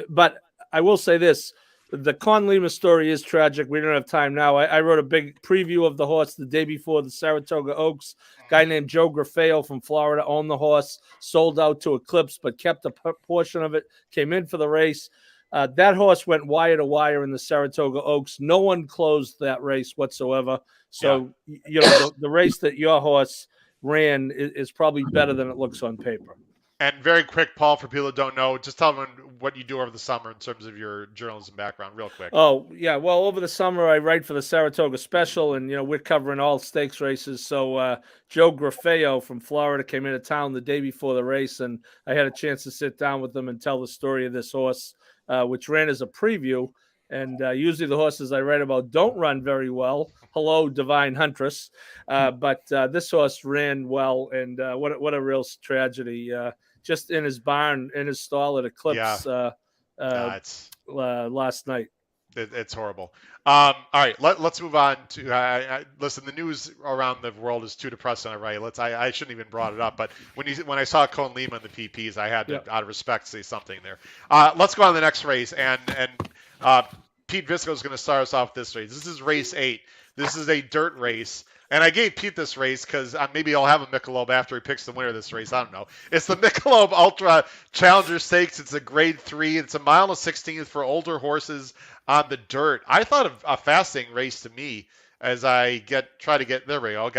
but I will say this. The Con Lima story is tragic. We don't have time now. I wrote a big preview of the horse the day before the Saratoga Oaks. Guy named Joe Grafeo from Florida owned the horse, sold out to Eclipse, but kept a portion of it, came in for the race. That horse went wire to wire in the Saratoga Oaks. No one closed that race whatsoever. So, the race that your horse ran is probably better than it looks on paper. And very quick, Paul, for people that don't know, just tell them what you do over the summer in terms of your journalism background, real quick. Oh, yeah. Well, over the summer, I write for the Saratoga Special, and, we're covering all stakes races. So Joe Grafeo from Florida came into town the day before the race, and I had a chance to sit down with them and tell the story of this horse, which ran as a preview. And usually the horses I write about don't run very well. Hello, Divine Huntress. But this horse ran well, and what a real tragedy. Just in his barn, in his stall at Eclipse last night. It's horrible. All right, let's move on to listen. The news around the world is too depressing. Right? I shouldn't even brought it up, but when I saw Con Lima in the PPs, I had to, out of respect, say something there. Let's go on to the next race, and Pete Visco is going to start us off this race. This is race 8. This is a dirt race. And I gave Pete this race because maybe I'll have a Michelob after he picks the winner of this race. I don't know. It's the Michelob Ultra Challenger Stakes. It's a grade 3. It's a 1/16 for older horses on the dirt. I thought of a fascinating race to me as I try to get there. We go.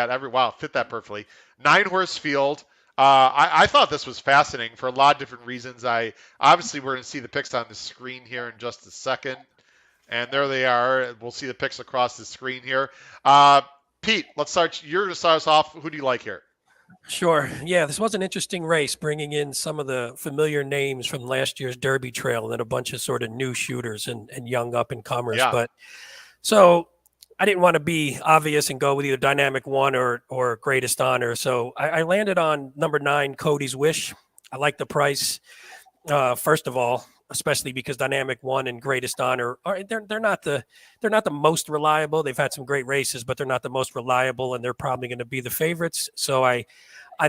Fit that perfectly. 9-horse field. I thought this was fascinating for a lot of different reasons. Obviously we're going to see the picks on the screen here in just a second, and there they are. We'll see the picks across the screen here. Pete, let's start. You're going to start us off. Who do you like here? Sure. Yeah, this was an interesting race, bringing in some of the familiar names from last year's Derby Trail and then a bunch of sort of new shooters and young up-and-comers. Yeah. But so I didn't want to be obvious and go with either Dynamic One or Greatest Honor. So I landed on number 9, Cody's Wish. I like the price, first of all, especially because Dynamic One and Greatest Honor they're not the most reliable. They've had some great races, but they're not the most reliable, and they're probably going to be the favorites. So I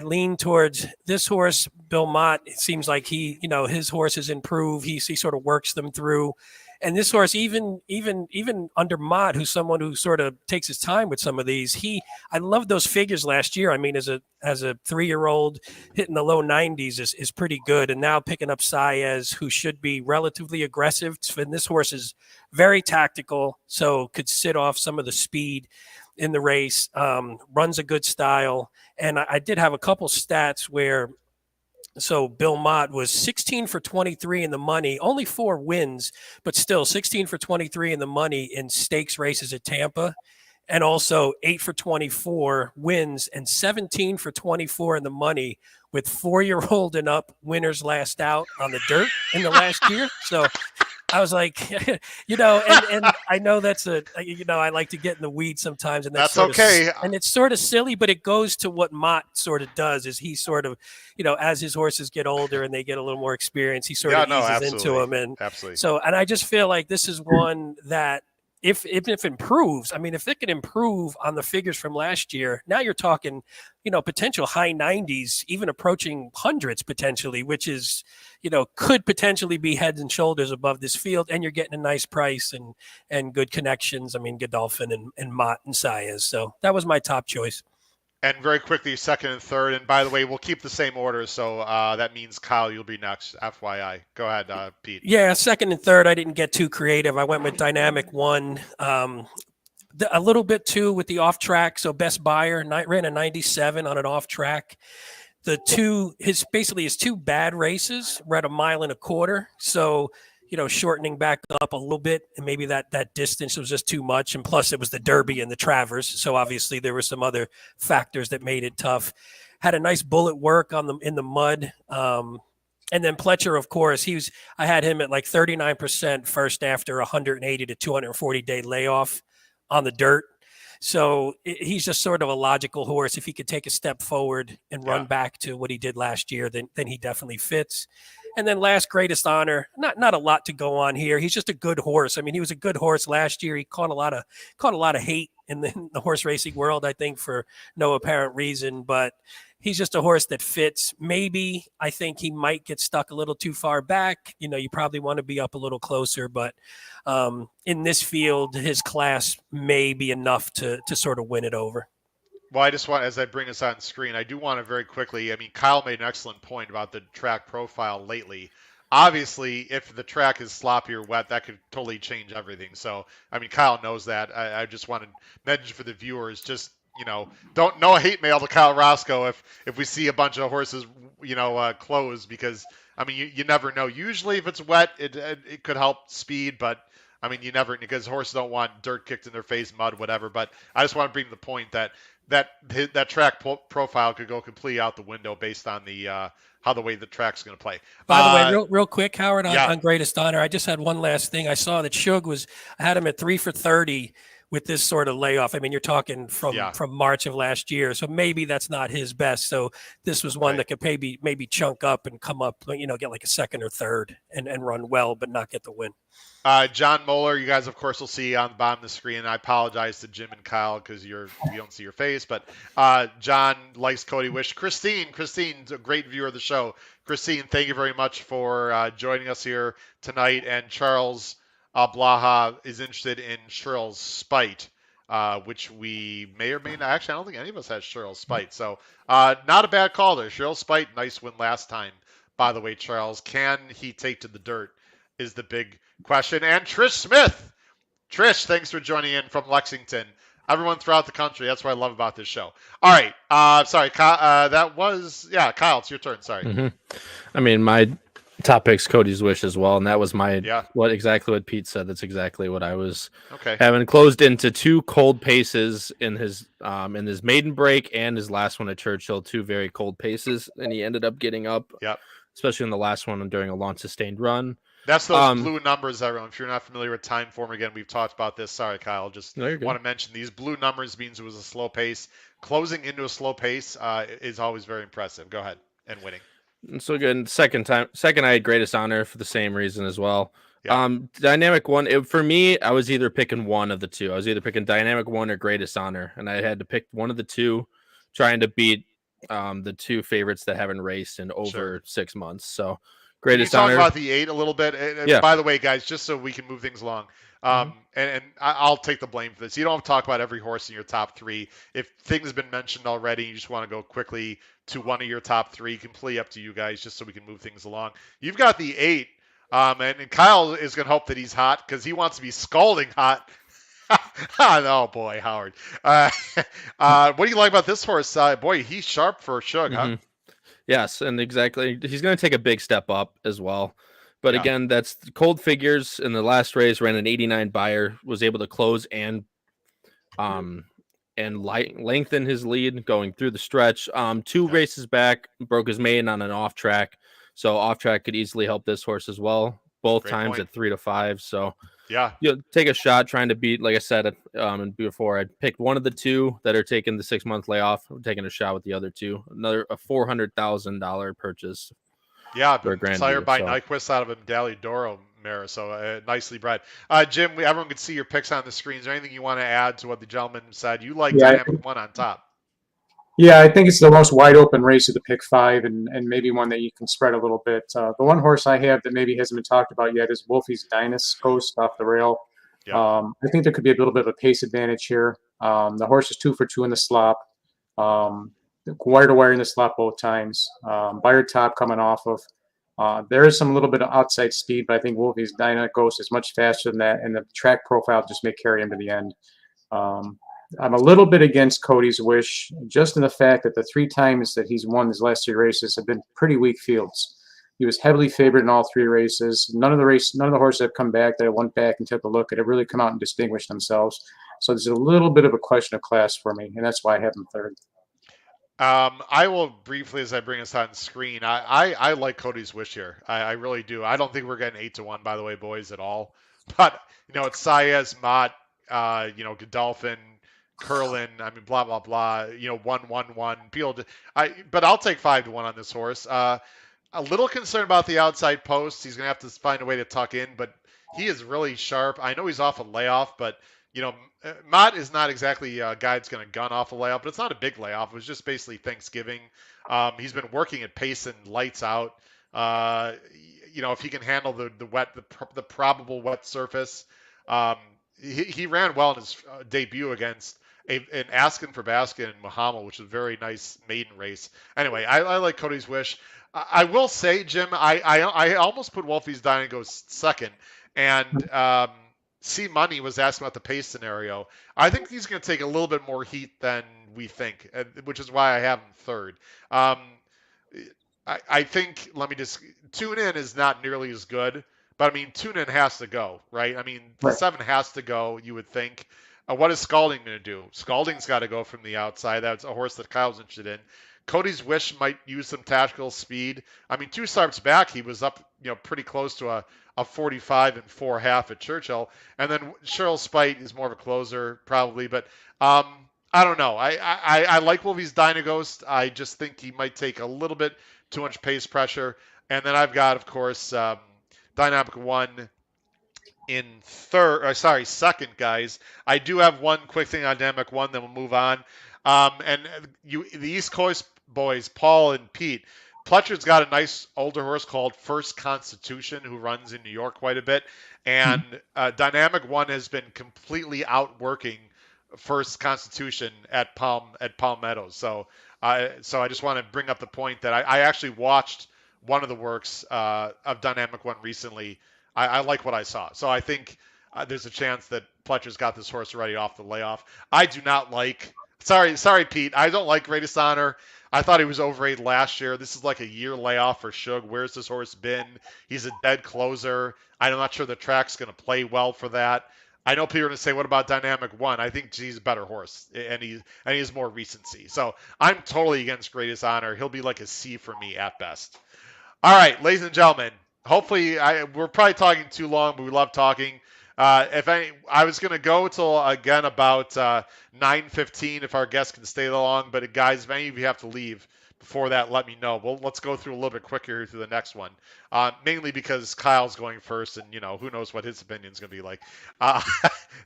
lean towards this horse, Bill Mott. It seems like his horses improve. He sort of works them through. And this horse, even under Mott, who's someone who sort of takes his time with some of these, I loved those figures last year. I mean, as a 3-year-old, hitting the low 90s is pretty good. And now picking up Saez, who should be relatively aggressive. And this horse is very tactical, so could sit off some of the speed in the race, runs a good style. And I did have a couple stats where So Bill Mott was 16 for 23 in the money, only 4 wins, but still 16 for 23 in the money in stakes races at Tampa, and also 8 for 24 wins and 17 for 24 in the money with 4-year-old and up winners last out on the dirt in the last year. So I was like, and I know that's I like to get in the weeds sometimes, and That's okay. And it's sort of silly, but it goes to what Mott sort of does. Is he sort of, as his horses get older and they get a little more experience, he sort of eases into them, and absolutely. So, and I just feel like this is one that if it improves, I mean, if it can improve on the figures from last year, now you're talking, potential high 90s, even approaching hundreds potentially, which is, could potentially be heads and shoulders above this field, and you're getting a nice price and good connections. I mean, Godolphin and Mott and Saez. So that was my top choice. And very quickly, second and third. And by the way, we'll keep the same order. So that means, Kyle, you'll be next. FYI. Go ahead, Pete. Yeah, second and third, I didn't get too creative. I went with Dynamic One. A little bit too with the off track. So Best Buyer ran a 97 on an off track. His two bad races were at 1.25 miles. So, shortening back up a little bit, and maybe that distance was just too much. And plus it was the Derby and the Travers. So obviously there were some other factors that made it tough. Had a nice bullet work in the mud. And then Pletcher, of course, I had him at like 39% first after 180 to 240 day layoff on the dirt. So he's just sort of a logical horse. If he could take a step forward and run back to what he did last year, then he definitely fits. And then last greatest honor, not a lot to go on here. He's just a good horse. I mean, he was a good horse last year. He caught a lot of hate in the horse racing world, I think, for no apparent reason, but he's just a horse that fits. Maybe I think he might get stuck a little too far back. You probably want to be up a little closer, but in this field, his class may be enough to sort of win it over. Well, I just want, as I bring this on screen, I do want to very quickly, I mean, Kyle made an excellent point about the track profile lately. Obviously, if the track is sloppy or wet, that could totally change everything. So, I mean, Kyle knows that. I just want to mention for the viewers, just, don't no hate mail to Kyle Roscoe if we see a bunch of horses, close, because, I mean, you never know. Usually if it's wet, it could help speed, but I mean, you never, because horses don't want dirt kicked in their face, mud, whatever. But I just want to bring the point that track profile could go completely out the window based on the how the way the track's going to play. By the way, real quick, Howard, on Greatest Honor, I just had one last thing. I saw that Shug I had him at 3 for 30 with this sort of layoff. I mean, you're talking from March of last year, so maybe that's not his best. So this was one that could maybe chunk up and come up, get like a second or third and run well, but not get the win. John Moeller, you guys, of course, will see on the bottom of the screen. I apologize to Jim and Kyle because you don't see your face, but John likes Cody Wish. Christine's a great viewer of the show. Christine, thank you very much for joining us here tonight. And Charles Blaha is interested in Cheryl's Spite, which we may or may not. Actually, I don't think any of us has Cheryl's Spite. So not a bad call there. Cheryl's Spite, nice win last time, by the way, Charles. Can he take to the dirt is the big question. And Trish Smith. Trish, thanks for joining in from Lexington. Everyone throughout the country. That's what I love about this show. All right. Sorry, Kyle, Kyle, it's your turn. Sorry. Mm-hmm. I mean, my top pick's Cody's Wish as well, and that was exactly what Pete said. That's exactly what I was having closed into 2 cold paces in his maiden break and his last one at Churchill, 2 very cold paces, and he ended up getting up. Yep. Especially in the last one during a long sustained run. That's those blue numbers, everyone. If you're not familiar with time form, again, we've talked about this. Sorry, Kyle. Just want to mention these blue numbers means it was a slow pace. Closing into a slow pace is always very impressive. Go ahead. And winning. So good. Second I had Greatest Honor for the same reason as well. Yeah. Dynamic One, for me, I was either picking one of the two. I was either picking Dynamic One or Greatest Honor, and I had to pick one of the two, trying to beat the 2 favorites that haven't raced in over 6 months. So Greatest Honor. Talk about the 8 a little bit. And by the way, guys, just so we can move things along, and I'll take the blame for this. You don't have to talk about every horse in your top 3. If things have been mentioned already, you just want to go quickly to one of your top 3. Completely up to you guys, just so we can move things along. You've got the 8, and Kyle is going to hope that he's hot because he wants to be scalding hot. Oh boy, Howard. What do you like about this horse? Boy, he's sharp for Shug, huh? Yes, and exactly. He's going to take a big step up as well. But again, that's cold figures. In the last race, ran an 89 buyer, was able to close and lengthen his lead going through the stretch. 2 races back, broke his maiden on an off track. So off track could easily help this horse as well. both Great times point. at 3 to 5. So Yeah. take a shot trying to beat, like I said, before I picked one of the two that are taking the 6-month layoff. We're taking a shot with the other two. A $400,000 purchase. Yeah, For a been sired Grandview, by so. Nyquist out of a Medallion d'Oro mare, so nicely bred. Jim, everyone can see your picks on the screen. Is there anything you want to add to what the gentleman said? You like Yeah, Dynamic One on top. Yeah, I think it's the most wide open race of the pick 5, and maybe one that you can spread a little bit. The one horse I have that maybe hasn't been talked about yet is Wolfie's Dynast Coast off the rail. Yeah. I think there could be a little bit of a pace advantage here. The horse is 2 for 2 in the slop, wire to wire in the slop both times. Buyer top coming off of. There is some little bit of outside speed, but I think Wolfie's Dynast Coast is much faster than that, and the track profile just may carry him to the end. I'm a little bit against Cody's Wish, just in the fact that the 3 times that he's won his last 3 races have been pretty weak fields. He was heavily favored in all 3 races. None of the horses that have come back that I went back and took a look at have really come out and distinguished themselves. So there's a little bit of a question of class for me, and that's why I have him third. I will briefly, as I bring us on screen, I like Cody's Wish here. I really do. I don't think we're getting 8 to 1, by the way, boys, at all. But it's Saez, Mott, Godolphin, Curlin, I mean, blah blah blah. 1-1-1. But I'll take 5 to 1 on this horse. A little concerned about the outside post. He's gonna have to find a way to tuck in, but he is really sharp. I know he's off a layoff, but Mott is not exactly a guy that's gonna gun off a layoff, but it's not a big layoff. It was just basically Thanksgiving. He's been working at pace and lights out. If he can handle the wet, the probable wet surface. He ran well in his debut against an Askin for Baskin and Muhammad, which was a very nice maiden race. Anyway, I like Cody's Wish. I will say, Jim, I almost put Wolfie's Dynagos second, and C Money was asking about the pace scenario. I think he's going to take a little bit more heat than we think, which is why I have him third. I think, let me just, Tune In is not nearly as good, but I mean, Tune In has to go, right? I mean, the 7 has to go, you would think. What is Scalding going to do? Scalding's got to go from the outside. That's a horse that Kyle's interested in. Cody's Wish might use some tactical speed. I mean, 2 starts back, he was up, pretty close to a 45 and 4.5 at Churchill. And then Cheryl Spite is more of a closer, probably. But I don't know. I like Wolfie's Dynaghost. I just think he might take a little bit too much pace pressure. And then I've got, of course, Dynamic One in second, guys. I do have one quick thing on Dynamic One, then we'll move on. The East Coast boys, Paul and Pete, Pletcher's got a nice older horse called First Constitution who runs in New York quite a bit. And Dynamic One has been completely outworking First Constitution at Palm Meadows. So I just want to bring up the point that I actually watched one of the works of Dynamic One recently. I like what I saw. So I think there's a chance that Pletcher's got this horse already off the layoff. I do not like – sorry, Pete. I don't like Greatest Honor. I thought he was overrated last year. This is like a year layoff for Shug. Where's this horse been? He's a dead closer. I'm not sure the track's going to play well for that. I know people are going to say, what about Dynamic One? I think he's a better horse, and he has more recency. So I'm totally against Greatest Honor. He'll be like a C for me at best. All right, ladies and gentlemen. Hopefully, we're probably talking too long, but we love talking. I was going to go till, again, about 9:15 if our guests can stay long. But, guys, if any of you have to leave before that, let me know. Well, let's go through a little bit quicker through the next one, mainly because Kyle's going first, and, who knows what his opinion is going to be like.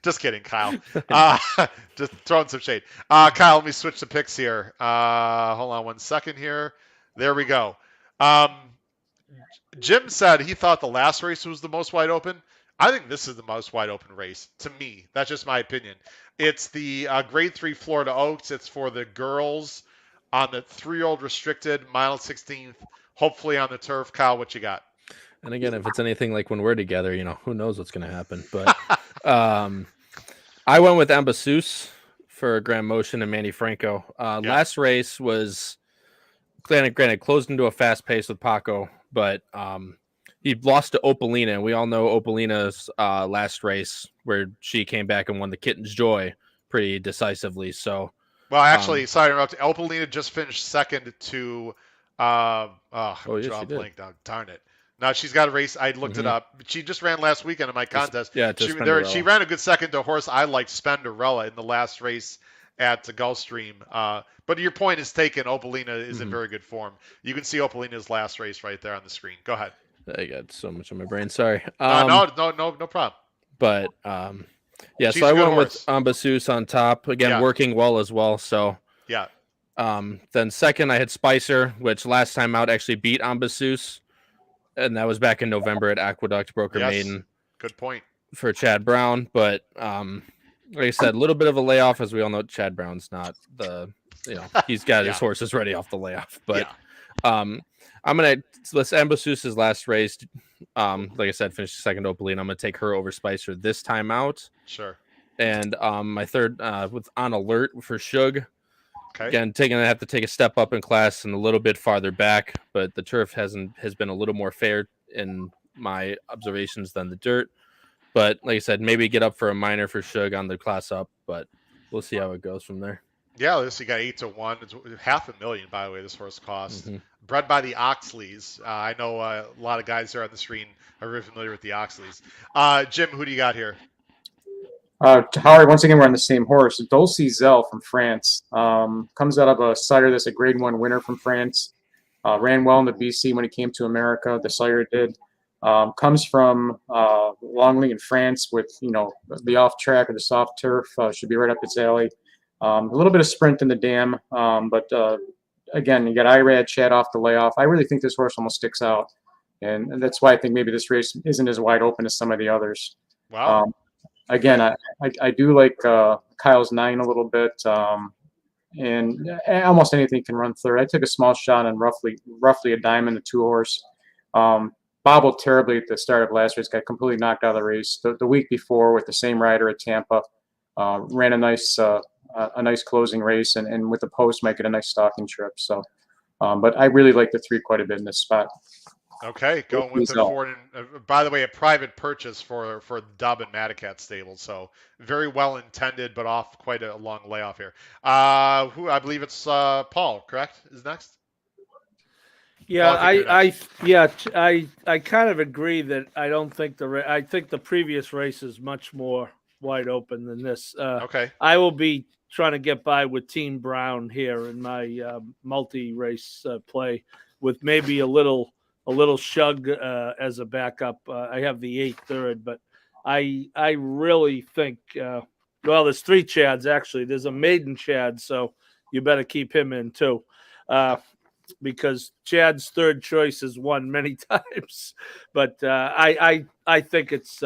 Just kidding, Kyle. Just throwing some shade. Kyle, let me switch the picks here. Hold on one second here. There we go. Jim said he thought the last race was the most wide open. I think this is the most wide open race to me. That's just my opinion. It's the Grade 3 Florida Oaks. It's for the girls on the 3-year-old restricted, mile 16th, hopefully on the turf. Kyle, what you got? And again, if it's anything like when we're together, who knows what's going to happen. But I went with Ambassus for Grand Motion and Manny Franco. Last race was granted closed into a fast pace with Paco, but he lost to Opalina, and we all know Opalina's last race where she came back and won the Kitten's Joy pretty decisively. So, well, actually, sorry to interrupt. Opalina just finished second to. she did. Blank now. Darn it. No, she's got a race. I looked it up. She just ran last weekend in my contest. Yeah, to She Spenderella. ran a good second to a horse I liked, Spenderella, in the last race at the Gulfstream. But your point is taken. Opalina is in very good form. You can see Opalina's last race right there on the screen. Go ahead. I got so much on my brain. Sorry. No problem. But yeah, She's so a I good went with horse. Ambasus on top again, Yeah. working well as well. So Yeah. then second I had Spicer, which last time out actually beat Ambasus, and that was back in November at Aqueduct Broker Yes. Maiden Good point. for Chad Brown. But like I said, a little bit of a layoff, as we all know. Chad Brown's not he's got his horses ready off the layoff. But I'm gonna let's Ambasus's last race. Like I said, finished second Opaline. I'm gonna take her over Spicer this time out. Sure. And my third with On Alert for Shug. Okay. Again, I have to take a step up in class and a little bit farther back, but the turf has been a little more fair in my observations than the dirt. But like I said, maybe get up for a minor for Shug on the class up, but we'll see how it goes from there. Yeah, this you got 8-1. It's $500,000, by the way. This horse cost. Bred by the Oxleys. I know a lot of guys there on the screen are very familiar with the Oxleys. Jim, who do you got here? Howard, once again, we're on the same horse. Dulce Zell from France. Comes out of a sire that's a grade 1 winner from France. Ran well in the BC when he came to America. The sire did. Comes from Longley in France with, the off track or the soft turf. Should be right up its alley. A little bit of sprint in the dam. But again, you got Irad, Chad off the layoff. I really think this horse almost sticks out. And that's why I think maybe this race isn't as wide open as some of the others. Wow. Again, I do like Kyle's 9 a little bit, and almost anything can run third. I took a small shot on roughly a dime in the 2-horse. Bobbled terribly at the start of last race, got completely knocked out of the race. The week before with the same rider at Tampa, ran a nice closing race, and with the post might get a nice stalking trip. So, but I really like the 3 quite a bit in this spot. Okay, going with the Ford. By the way, a private purchase for Dub and Madacat stable, so very well intended, but off quite a long layoff here. Who I believe it's Paul, correct? Is next? Yeah, I kind of agree that I don't think I think the previous race is much more wide open than this. Okay. I will be trying to get by with Team Brown here in my multi-race play with maybe a little Shug as a backup. I have the 8 third, but I really think there's 3 Chads actually. There's a maiden Chad, so you better keep him in too, because Chad's third choice has won many times. But I think it's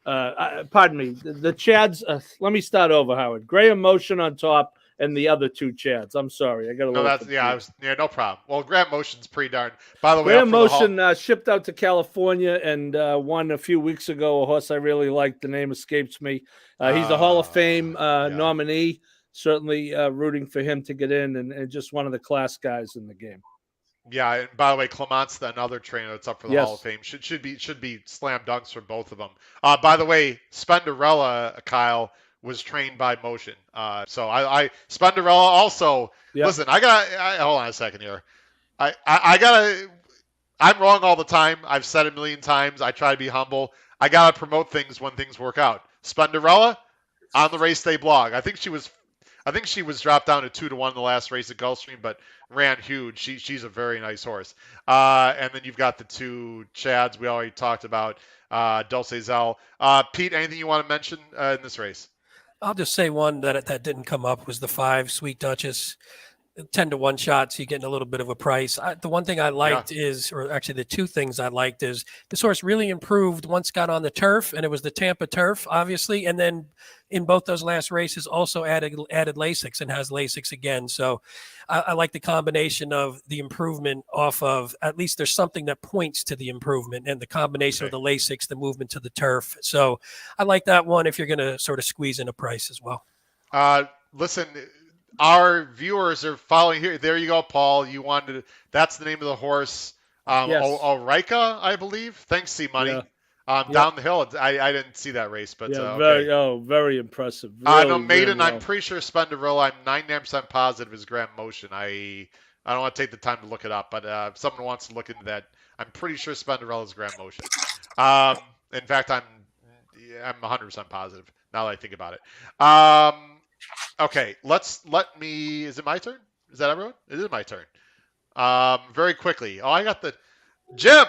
pardon me, the Chads. Let me start over, Howard. Graham Motion on top. And the other 2 Chads. I'm sorry, I got a little. No problem. Well, Graham Motion's pretty darn. By the way, Graham Motion shipped out to California and won a few weeks ago. A horse I really liked. The name escapes me. He's a Hall of Fame nominee. Certainly rooting for him to get in, and just one of the class guys in the game. Yeah, and by the way, Clement's another trainer that's up for the Hall of Fame. Should be slam dunks for both of them. By the way, Spenderella, Kyle, was trained by Motion. So Spenderella also. Yep. Listen, hold on a second here. I'm wrong all the time. I've said it a million times. I try to be humble. I gotta promote things when things work out. Spenderella on the race day blog. I think she was dropped down to 2-1 in the last race at Gulfstream, but ran huge. She's a very nice horse. And then you've got the 2 Chads we already talked about. Dulce Zell. Pete, anything you want to mention in this race? I'll just say one that didn't come up was the 5 Sweet Duchess, 10-1 shots. You're getting a little bit of a price. The one thing I liked or actually the 2 things I liked is this horse really improved once got on the turf, and it was the Tampa turf, obviously. And then in both those last races also added Lasix and has Lasix again. So I like the combination of the improvement off of, at least there's something that points to the improvement, and the combination of the Lasix, the movement to the turf. So I like that one if you're going to sort of squeeze in a price as well. Listen, our viewers are following here. There you go, Paul. That's the name of the horse. Orica, I believe. Thanks, C-Money. Yeah. Down the hill. I didn't see that race, but very impressive. Really, no, maiden. well. I'm pretty sure Spenderella. I'm 99% positive is Graham Motion. I I don't want to take the time to look it up, but if someone wants to look into that, I'm pretty sure Spenderella's Grand Motion. In fact, I'm 100% positive now that I think about it. Okay, is it my turn? Is that everyone? It is my turn. Very quickly. Oh, I got the Jim.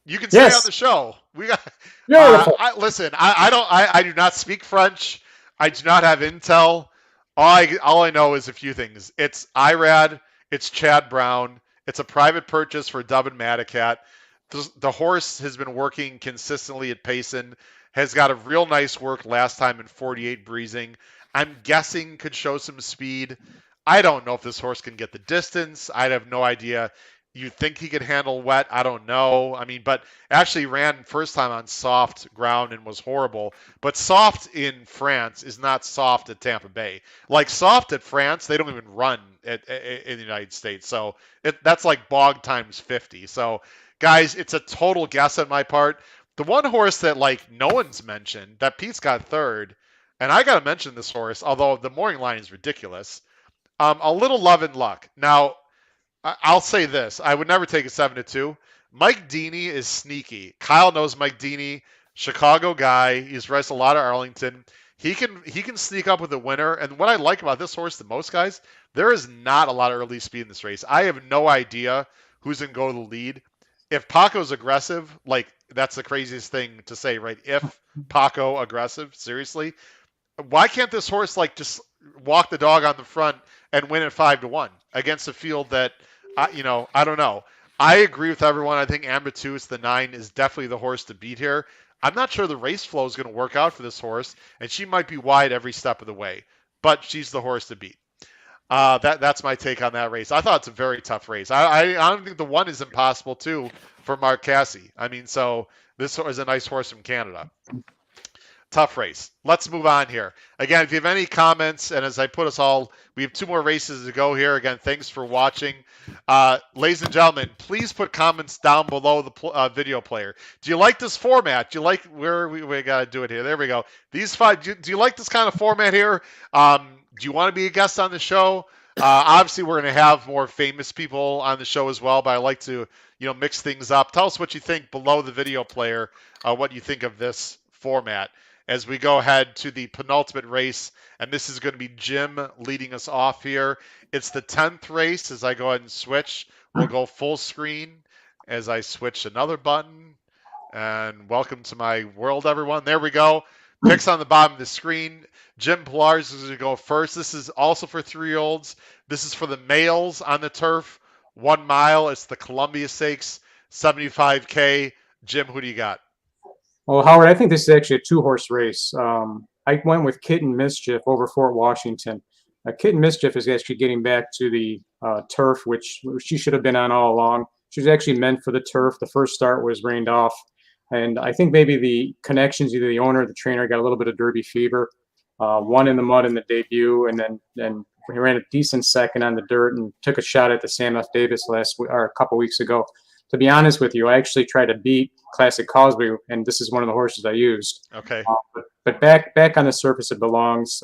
You can stay on the show. We got. Beautiful. Listen, I do not speak French. I do not have intel. All I know is a few things. It's IRAD. It's Chad Brown. It's a private purchase for Dub and Madacat. The horse has been working consistently at Payson. Has got a real nice work last time in 48 breezing. I'm guessing could show some speed. I don't know if this horse can get the distance. I have no idea. You think he could handle wet? I don't know. I mean, but actually ran first time on soft ground and was horrible. But soft in France is not soft at Tampa Bay. Like soft at France, they don't even run in the United States. So that's like bog times 50. So guys, it's a total guess on my part. The one horse that like no one's mentioned, that Pete's got third, and I got to mention this horse, although the morning line is ridiculous. A little Love and Luck. Now, I'll say this. I would never take a 7-2. Mike Deeney is sneaky. Kyle knows Mike Deeney, Chicago guy. He's raced a lot of Arlington. He can sneak up with a winner. And what I like about this horse the most, guys, there is not a lot of early speed in this race. I have no idea who's going to go to the lead. If Paco's aggressive, like that's the craziest thing to say, right? If Paco aggressive, seriously, why can't this horse like just walk the dog on the front and win at 5-1 against a field that, I don't know. I agree with everyone. I think Ambitus, the 9, is definitely the horse to beat here. I'm not sure the race flow is going to work out for this horse, and she might be wide every step of the way, but she's the horse to beat. That's my take on that race. I thought it's a very tough race. I don't think the 1 is impossible too for Mark Casse. I mean, so this is a nice horse from Canada. Tough race. Let's move on here. Again, if you have any comments, and as I put us all, we have 2 more races to go here. Again, thanks for watching. Ladies and gentlemen, please put comments down below the video player. Do you like this format? Do you like where we got to do it here? There we go. These 5, do you like this kind of format here? Do you want to be a guest on the show? Obviously, we're going to have more famous people on the show as well, but I like to, mix things up. Tell us what you think below the video player, what you think of this format as we go ahead to the penultimate race, and this is going to be Jim leading us off here. It's the 10th race. As I go ahead and switch, we'll go full screen as I switch another button, and welcome to my world, everyone. There we go. Picks on the bottom of the screen. Jim Pilars is going to go first. This is also for 3-year-olds. This is for the males on the turf. 1 mile. It's the Columbia Stakes, 75K. Jim, who do you got? Well, Howard, I think this is actually a 2-horse race. I went with Kitten Mischief over Fort Washington. Kitten Mischief is actually getting back to the turf, which she should have been on all along. She was actually meant for the turf. The first start was rained off. And I think maybe the connections, either the owner or the trainer, got a little bit of Derby fever. Won in the mud in the debut, and then he ran a decent second on the dirt and took a shot at the Sam F. Davis a couple weeks ago. To be honest with you, I actually tried to beat Classic Cosby, and this is one of the horses I used. Okay. But back on the surface, it belongs.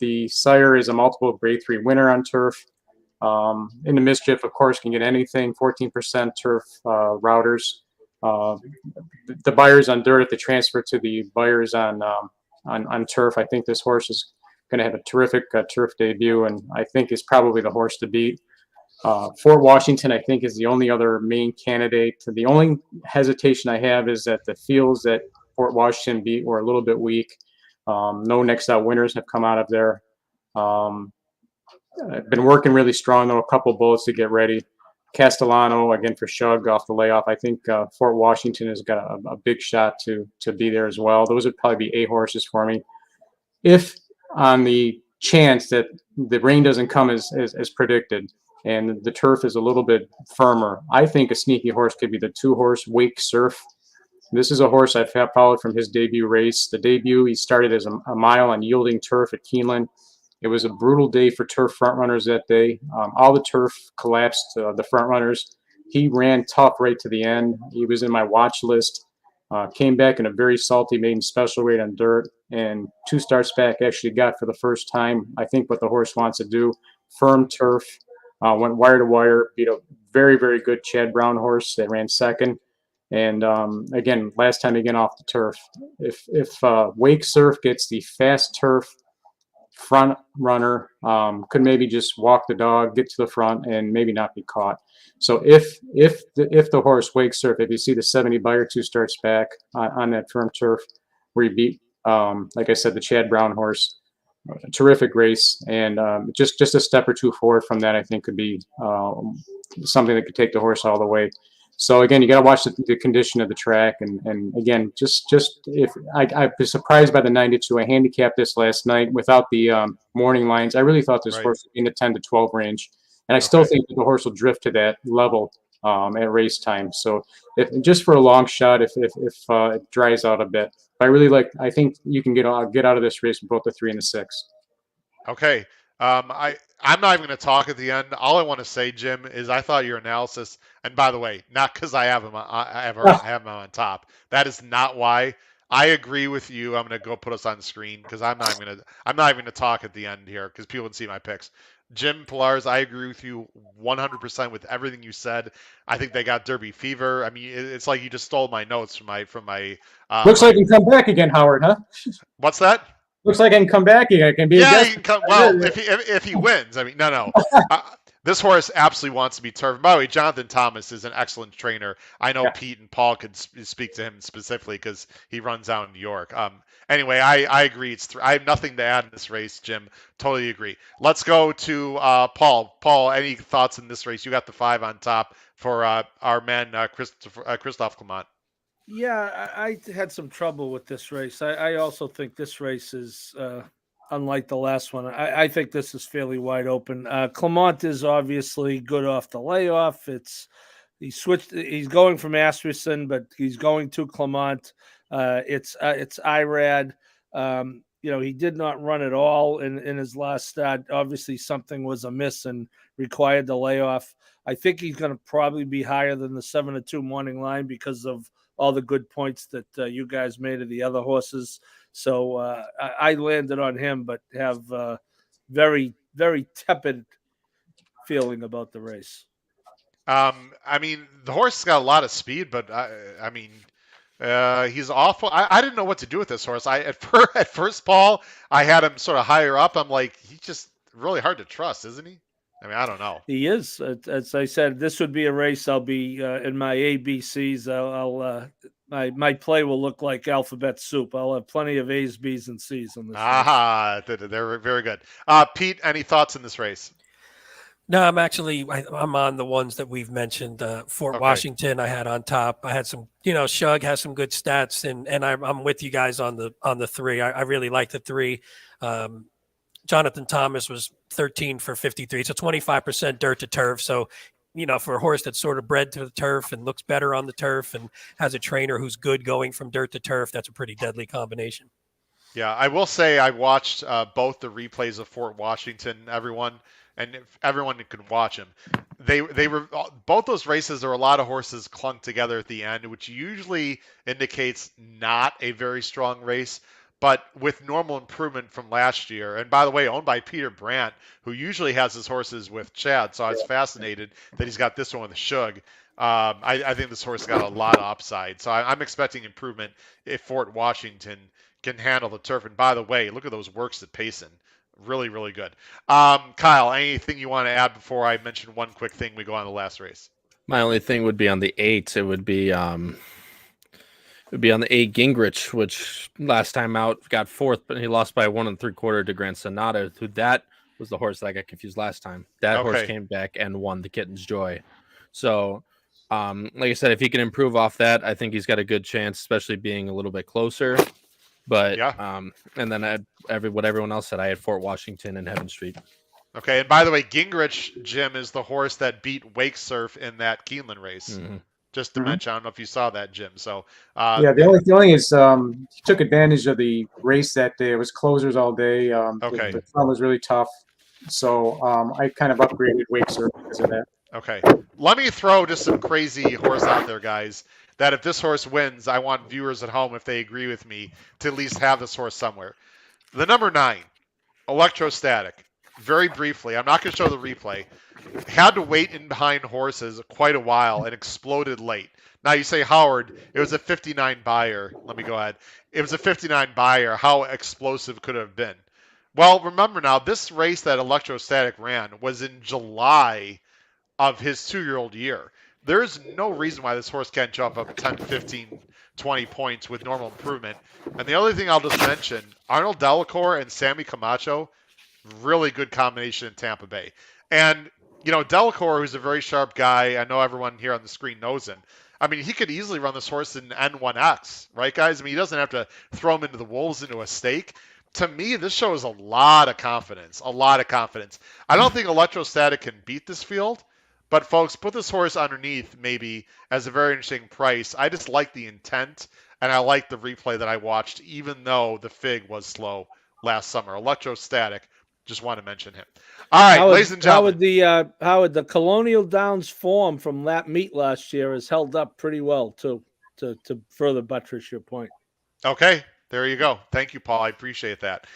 The sire is a multiple Grade 3 winner on turf. In the Mischief, of course, can get anything. 14% turf routers. The buyers on dirt, the transfer to the buyers on turf. I think this horse is going to have a terrific turf debut, and I think is probably the horse to beat. Fort Washington, I think, is the only other main candidate. The only hesitation I have is that the fields that Fort Washington beat were a little bit weak. No next out winners have come out of there. I've been working really strong, though, a couple bullets to get ready. Castellano, again, for Shug off the layoff. I think Fort Washington has got a big shot to be there as well. Those would probably be A horses for me. If on the chance that the rain doesn't come as predicted, and the turf is a little bit firmer, I think a sneaky horse could be the 2-horse Wake Surf. This is a horse I've followed from his debut race. The debut, he started as a mile on yielding turf at Keeneland. It was a brutal day for turf front runners that day. All the turf collapsed, the front runners. He ran tough right to the end. He was in my watch list. Came back in a very salty maiden special weight on dirt, and 2 starts back actually got for the first time, I think, what the horse wants to do. Firm turf. went wire to wire, beat a very, very good Chad Brown horse that ran second. And again, last time again off the turf. If Wake Surf gets the fast turf front runner, could maybe just walk the dog, get to the front, and maybe not be caught. So if the horse Wake Surf, if you see the 70 by or 2 starts back on that firm turf where he beat, like I said, the Chad Brown horse, a terrific race, and just a step or two forward from that, I think could be something that could take the horse all the way. So again, you got to watch the condition of the track, and again, just if I was surprised by the 92. I handicapped this last night without the morning lines. I really thought this horse was in the 10 to 12 range, and I still think that the horse will drift to that level at race time. So if just for a long shot, if it dries out a bit, but I think you can get out of this race with both the 3 and the 6. Okay. I'm not even going to talk at the end. All I want to say, Jim, is I thought your analysis, and by the way, not because I have him, I have him on top. That is not why. I agree with you. I'm going to go put us on the screen because I'm not even going to talk at the end here because people can see my picks. Jim Pilars, I agree with you 100% with everything you said. I think they got Derby fever. I mean, it's like you just stole my notes from my. Looks like you come back again, Howard, huh? What's that? Looks like I can come back again. I can be. Yeah, he can come. Well, if he wins, I mean, no. This horse absolutely wants to be turf. By the way, Jonathan Thomas is an excellent trainer. I know Pete and Paul could speak to him specifically because he runs out in New York. Anyway, I agree. I have nothing to add in this race, Jim. Totally agree. Let's go to Paul. Paul, any thoughts in this race? You got the 5 on top for our man Christophe Clement. Yeah, I had some trouble with this race. I also think this race is unlike the last one. I think this is fairly wide open. Clement is obviously good off the layoff. He's going from Asmussen, but he's going to Clement. It's Irad. He did not run at all in his last start. Obviously, something was amiss and required the layoff. I think he's going to probably be higher than the 7-2 morning line because of all the good points that you guys made of the other horses. So I landed on him, but have very, very tepid feeling about the race. I mean, the horse has got a lot of speed, but he's awful. I didn't know what to do with this horse. At first, Paul, I had him sort of higher up. I'm like, he's just really hard to trust, isn't he? I mean, I don't know. He is. As I said, this would be a race. I'll be in my ABCs. My play will look like alphabet soup. I'll have plenty of A's, B's, and C's on this race. They're very good. Pete, any thoughts in this race? No, I'm on the ones that we've mentioned. Fort Washington, I had on top. I had some, Shug has some good stats, and I'm with you guys on the 3. I really like the 3. Jonathan Thomas was 13 for 53. It's a 25% dirt to turf. So, for a horse that's sort of bred to the turf and looks better on the turf and has a trainer who's good going from dirt to turf, that's a pretty deadly combination. Yeah, I will say I watched both the replays of Fort Washington, everyone could watch them. They were both those races. There were a lot of horses clunked together at the end, which usually indicates not a very strong race. But with normal improvement from last year, and by the way, owned by Peter Brandt, who usually has his horses with Chad, so I was fascinated that he's got this one with Shug. I think this horse got a lot of upside, so I'm expecting improvement if Fort Washington can handle the turf. And by the way, look at those works at Payson. Really, really good. Kyle, anything you want to add before I mention one quick thing? We go on to the last race. My only thing would be on the 8. It would be on the 8 Gingrich, which last time out got 4th, but he lost by 1 3/4 to Grand Sonata. Who that was the horse that I got confused last time. That horse came back and won the Kitten's Joy. So, like I said, if he can improve off that, I think he's got a good chance, especially being a little bit closer. But and then what everyone else said, I had Fort Washington and Heaven Street. Okay, and by the way, Gingrich, Jim, is the horse that beat Wake Surf in that Keeneland race. Mm-hmm. Just to mention, I don't know if you saw that, Jim. So the only thing is he took advantage of the race that day. It was closers all day. The front was really tough, so I kind of upgraded Wake Surf because of that. Okay, let me throw just some crazy horse out there, guys. That if this horse wins, I want viewers at home, if they agree with me, to at least have this horse somewhere. The number 9, Electrostatic. very briefly, I'm not going to show the replay, had to wait in behind horses quite a while and exploded late. Now you say, Howard, it was a 59 buyer. Let me go ahead. It was a 59 buyer. How explosive could it have been? Well, remember now, this race that Electrostatic ran was in July of his 2-year-old year. There's no reason why this horse can't jump up 10, 15, 20 points with normal improvement. And the other thing I'll just mention, Arnold Delacour and Sammy Camacho, really good combination in Tampa Bay. And, you know, Delacour, who's a very sharp guy, I know everyone here on the screen knows him. I mean, he could easily run this horse in N1X, right, guys? I mean, he doesn't have to throw him into the wolves into a stake. To me, this shows a lot of confidence, a lot of confidence. I don't think Electrostatic can beat this field, but folks, put this horse underneath maybe as a very interesting price. I just like the intent, and I like the replay that I watched, even though the fig was slow last summer. Electrostatic, just want to mention him. All right, ladies and gentlemen. Howard, the Colonial Downs form from that meet last year has held up pretty well, too, to further buttress your point. Okay, there you go. Thank you, Paul. I appreciate that.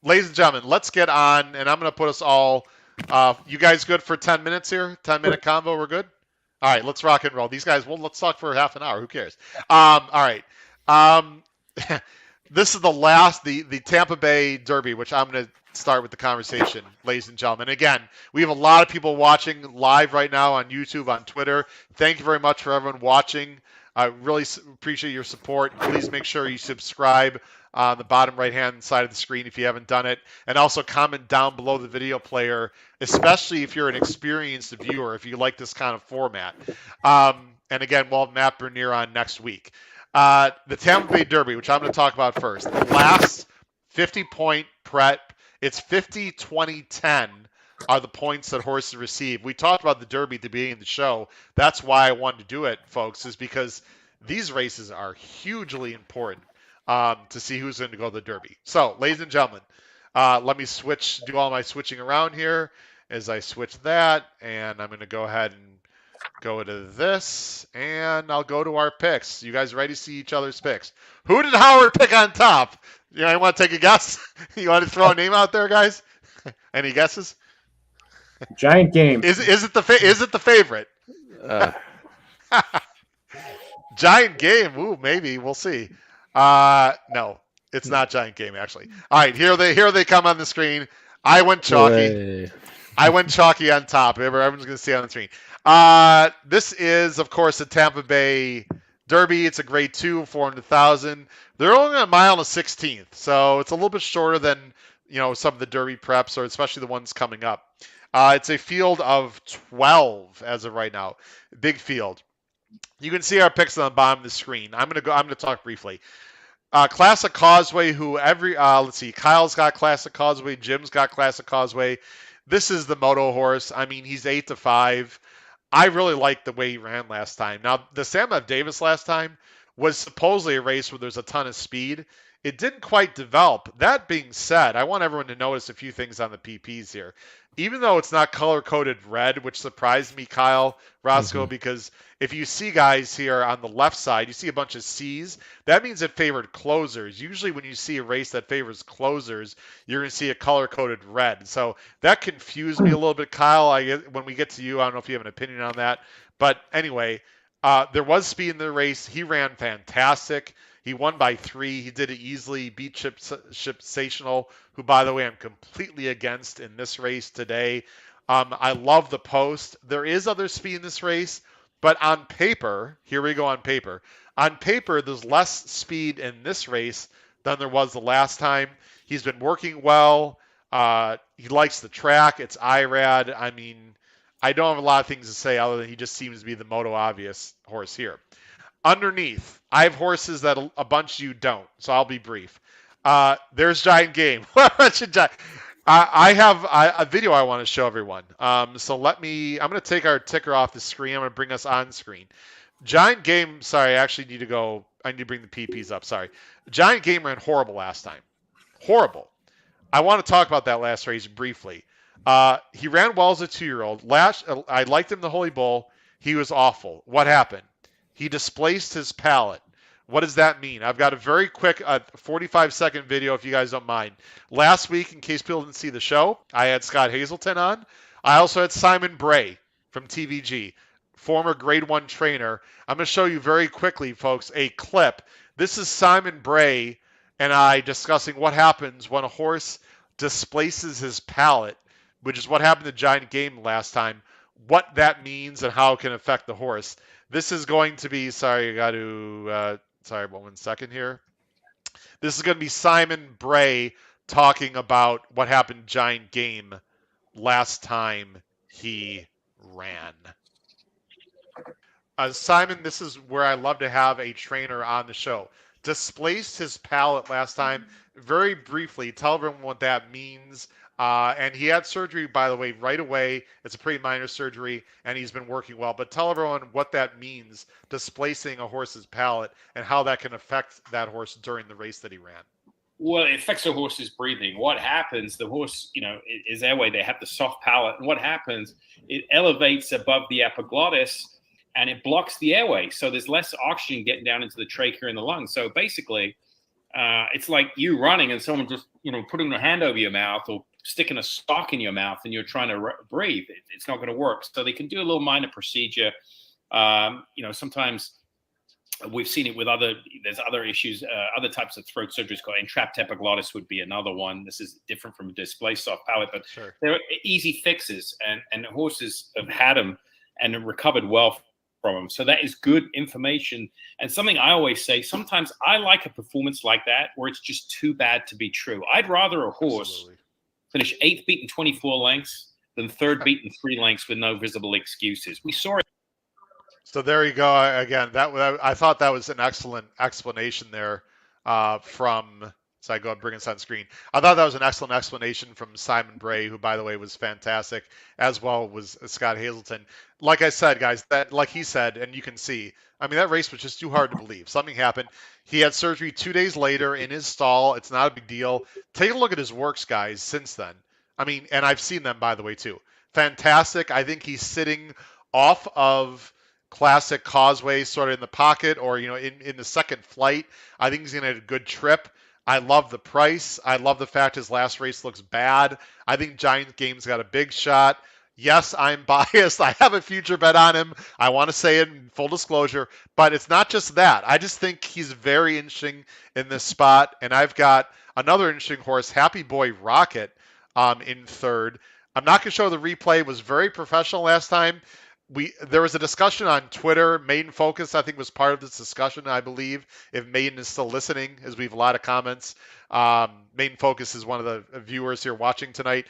Ladies and gentlemen, let's get on, and I'm going to put us all you guys good for 10 minutes here? 10-minute convo, we're good? All right, let's rock and roll. These guys, well, let's talk for half an hour. Who cares? All right. This is the last, the Tampa Bay Derby, which I'm going to start with the conversation, ladies and gentlemen. Again, we have a lot of people watching live right now on YouTube, on Twitter. Thank you very much for everyone watching. I really appreciate your support. Please make sure you subscribe on the bottom right-hand side of the screen if you haven't done it. And also comment down below the video player, especially if you're an experienced viewer, if you like this kind of format. And again, we'll have Matt Bernier on next week. The Tampa Bay Derby, which I'm going to talk about first. The last 50-point prep, it's 50, 20, 10 are the points that horses receive. We talked about the Derby at the beginning of the show. That's why I wanted to do it, folks, is because these races are hugely important to see who's going to go to the Derby. So, ladies and gentlemen, let me do all my switching around here as I switch that, and I'm going to go ahead and go to this, and I'll go to our picks. You guys ready to see each other's picks? Who did Howard pick on top? You know, you want to take a guess? You want to throw a name out there, guys? Any guesses? Giant Game. Is it the favorite? Giant Game. Ooh, maybe we'll see. No, it's not Giant Game actually. All right, here they come on the screen. I went chalky. Hooray. I went chalky on top. Everyone's going to see on the screen. This is, of course, the Tampa Bay Derby. It's a grade 2, 400,000. They're only a mile and a 16th, so it's a little bit shorter than, you know, some of the Derby preps, or especially the ones coming up. It's a field of 12 as of right now. Big field. You can see our picks on the bottom of the screen. I'm gonna talk briefly. Classic Causeway, let's see, Kyle's got Classic Causeway, Jim's got Classic Causeway. This is the moto horse. I mean, he's 8-5. I really liked the way he ran last time. Now, the Sam F. Davis last time was supposedly a race where there's a ton of speed. It didn't quite develop. That being said, I want everyone to notice a few things on the PPs here. Even though it's not color-coded red, which surprised me, Kyle Roscoe, because if you see guys here on the left side, you see a bunch of C's. That means it favored closers. Usually when you see a race that favors closers, you're going to see a color-coded red. So that confused me a little bit, Kyle. When we get to you, I don't know if you have an opinion on that. But anyway, there was speed in the race. He ran fantastic. He won by 3. He did it easily, beat Chip Sensational, who, by the way, I'm completely against in this race today. I love the post. There is other speed in this race, but on paper, here we go on paper. On paper, there's less speed in this race than there was the last time. He's been working well. He likes the track. It's IRAD. I mean, I don't have a lot of things to say other than he just seems to be the moto obvious horse here. Underneath, I have horses that a bunch of you don't, so I'll be brief. There's Giant Game. I have a video I want to show everyone. So I'm going to take our ticker off the screen. I'm going to bring us on screen. Giant Game, sorry, I need to bring the PPs up, sorry. Giant Game ran horrible last time. Horrible. I want to talk about that last race briefly. He ran well as a 2-year-old. I liked him the Holy Bull. He was awful. What happened? He displaced his palate. What does that mean? I've got a very quick 45-second video, if you guys don't mind. Last week, in case people didn't see the show, I had Scott Hazelton on. I also had Simon Bray from TVG, former Grade 1 trainer. I'm going to show you very quickly, folks, a clip. This is Simon Bray and I discussing what happens when a horse displaces his palate, which is what happened to Giant Game last time, what that means and how it can affect the horse. This is going to be, sorry, I got to, sorry, 1 second here. This is going to be Simon Bray talking about what happened to Giant Game last time he ran. Simon, this is where I love to have a trainer on the show. Displaced his palate last time. Very briefly, tell everyone what that means. And he had surgery, by the way, right away. It's a pretty minor surgery, and he's been working well. But tell everyone what that means, displacing a horse's palate, and how that can affect that horse during the race that he ran. Well, it affects the horse's breathing. What happens, the horse, is airway. They have the soft palate. And what happens, it elevates above the epiglottis, and it blocks the airway. So there's less oxygen getting down into the trachea and the lungs. So basically, it's like you running and someone just, putting their hand over your mouth or sticking a sock in your mouth and you're trying to breathe. It's not going to work. So they can do a little minor procedure. Sometimes we've seen it with there's other issues, other types of throat surgeries called entrapped epiglottis would be another one. This is different from displaced soft palate, but sure, they're easy fixes and horses have had them and have recovered well from them. So that is good information. And something I always say, sometimes I like a performance like that where it's just too bad to be true. I'd rather a horse finish 8th beat in 24 lengths than 3rd beat in 3 lengths with no visible excuses. We saw it. So there you go. Again, I thought that was an excellent explanation there from. So I go and bring us on screen. I thought that was an excellent explanation from Simon Bray, who, by the way, was fantastic, as well was Scott Hazelton. Like I said, guys, that like he said, and you can see, I mean, that race was just too hard to believe. Something happened. He had surgery 2 days later in his stall. It's not a big deal. Take a look at his works, guys, since then. I mean, and I've seen them, by the way, too. Fantastic. I think he's sitting off of classic Causeway, sort of in the pocket, or, in the second flight. I think he's going to have a good trip. I love the price. I love the fact his last race looks bad. I think Giant Game's got a big shot. Yes, I'm biased. I have a future bet on him. I want to say it in full disclosure, but it's not just that. I just think he's very interesting in this spot, and I've got another interesting horse, Happy Boy Rocket, in 3rd. I'm not going to show the replay. It was very professional last time. There was a discussion on Twitter. Maiden Focus, I think, was part of this discussion, I believe, if Maiden is still listening, as we have a lot of comments. Maiden Focus is one of the viewers here watching tonight.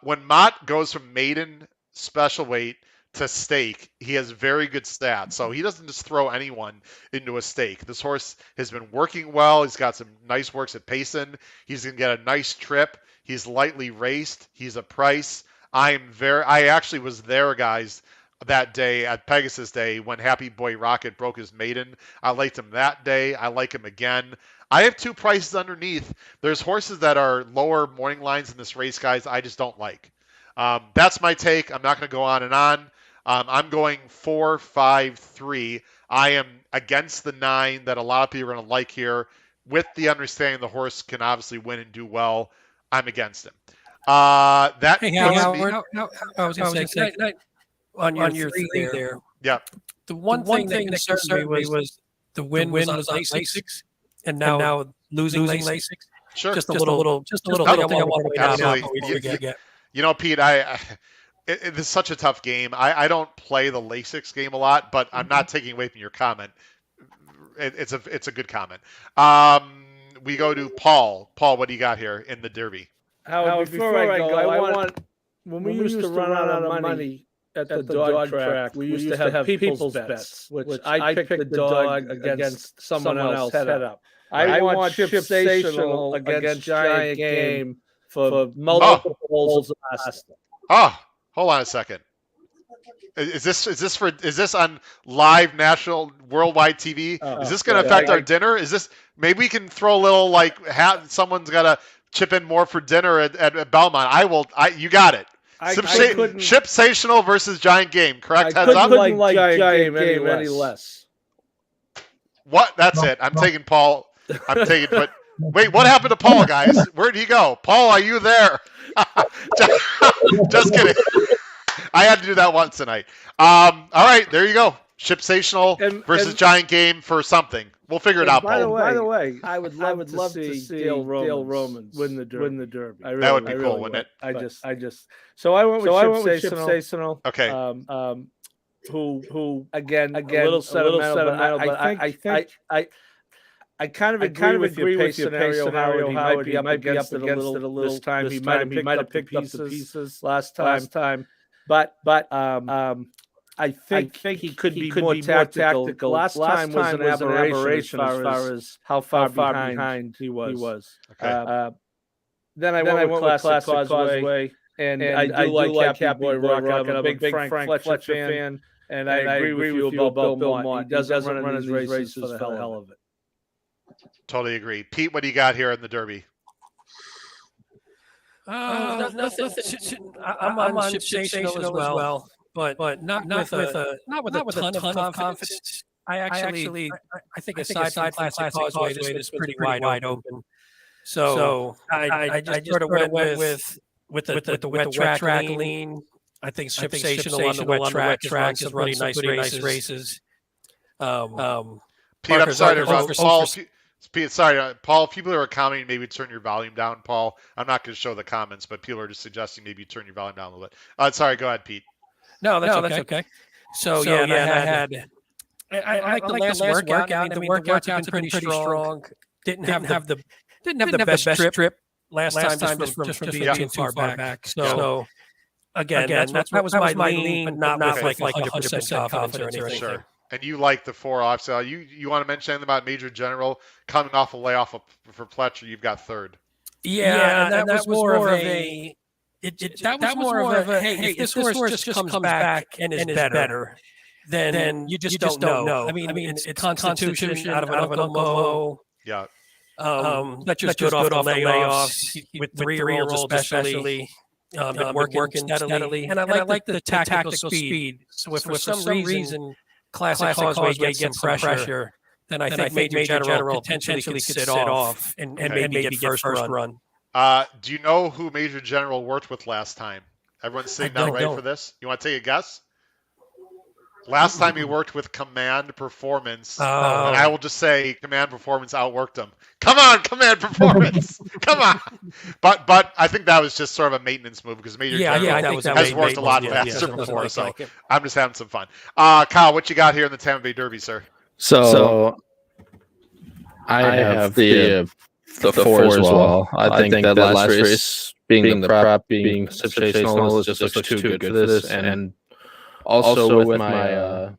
When Mott goes from maiden special weight to stake, he has very good stats. So he doesn't just throw anyone into a stake. This horse has been working well. He's got some nice works at Payson. He's going to get a nice trip. He's lightly raced. He's a price. I actually was there, guys, that day at Pegasus Day when Happy Boy Rocket broke his maiden. I liked him that day. I like him again. I have 2 prices underneath. There's horses that are lower morning lines in this race, guys, I just don't like. That's my take. I'm not going to go on and on. I'm going 4, 5, 3. I am against the 9 that a lot of people are going to like here, with the understanding the horse can obviously win and do well. I'm against him. I was going to say, on your 3 there. Yeah. The one thing that concerned me was the win was on Lasix, and now losing Lasix. Sure. Just a little thing I want to point out before we forget. Pete, it is such a tough game. I don't play the Lasix game a lot, but I'm not taking away from your comment. It's a good comment. We go to Paul. Paul, what do you got here in the Derby? Howard, before I go, I want, when we used to run out of money at the dog track, we used to have people's bets, which I picked the dog against someone else head up. I want Chip Sensational against Giant Game for multiple holes last. Oh, hold on a second. Is this on live national worldwide TV? Is this going to affect our dinner? Is this, maybe we can throw a little, like, someone's got to chip in more for dinner at Belmont. You got it. Chip Sensational versus Giant Game, correct? I couldn't like Giant Game any less. What? That's it. I'm taking Paul. I'm taking. But wait, what happened to Paul, guys? Where'd he go? Paul, are you there? Just kidding. I had to do that once tonight. All right, there you go. Shipsational versus Giant Game for something. We'll figure it out, Paul. By the way, I would love to see Dale Romans win the Derby. That would be cool, wouldn't it? I just. So I went with Shipsational. Okay. Who again a little sentimental, but I kind of agree with your pace scenario. Howard, he might be up against it a little this time. He might have picked up the pieces last time. But I think he could be more tactical. Last time was an aberration as far as how far behind he was. Okay. Then I went with Classic Causeway, and I do like Happy Boy Rocket. I'm a big Frank Fletcher fan, and I agree with you about Bill Mott. He doesn't run in these races for the hell of it. Totally agree. Pete, what do you got here in the Derby? Nothing. I'm on Shipsational as well, but not with a ton of confidence. I think aside from Classic Causeway, this is pretty wide open. So I just sort of went with the wet track lean. I think Shipsational on the wet track is really nice races. Pete, I'm sorry to interrupt. Paul, Pete, sorry, Paul. People who are commenting, maybe turn your volume down. Paul, I'm not going to show the comments, but people are just suggesting maybe turn your volume down a little bit. Sorry, go ahead, Pete. No, that's okay. So I like the last workout. I mean, the workouts have been pretty strong. Didn't have the best trip last time just from being too far back. So again, that was my lean, but not with like 100% confidence or anything. Sure. And you like the 4 off. So you want to mention anything about Major General coming off a layoff for Pletcher? You've got third. Yeah, and that was more of a. That was more of a. Hey, if this horse just comes back and is better, then you just don't know. I mean, it's Constitution out of Uncle Mo. Yeah. Pletcher's good off the layoffs with 3-year-olds especially. Been working steadily, and I like the tactical speed. So if for some reason Classic Causeway gets some pressure, then I think Major General potentially could sit off and maybe get first run. Do you know who Major General worked with last time? Everyone's sitting down ready for this. You want to take a guess? Last time he worked with Command Performance, and I will just say Command Performance outworked him. Come on, Command Performance! Come on! But I think that was just sort of a maintenance move because Major General has worked a lot faster before, so I'm just having some fun. Kyle, what you got here in the Tampa Bay Derby, sir? So I have the 4 as well. I think that last race being the prop, being situational, just looks too good for this, and also with my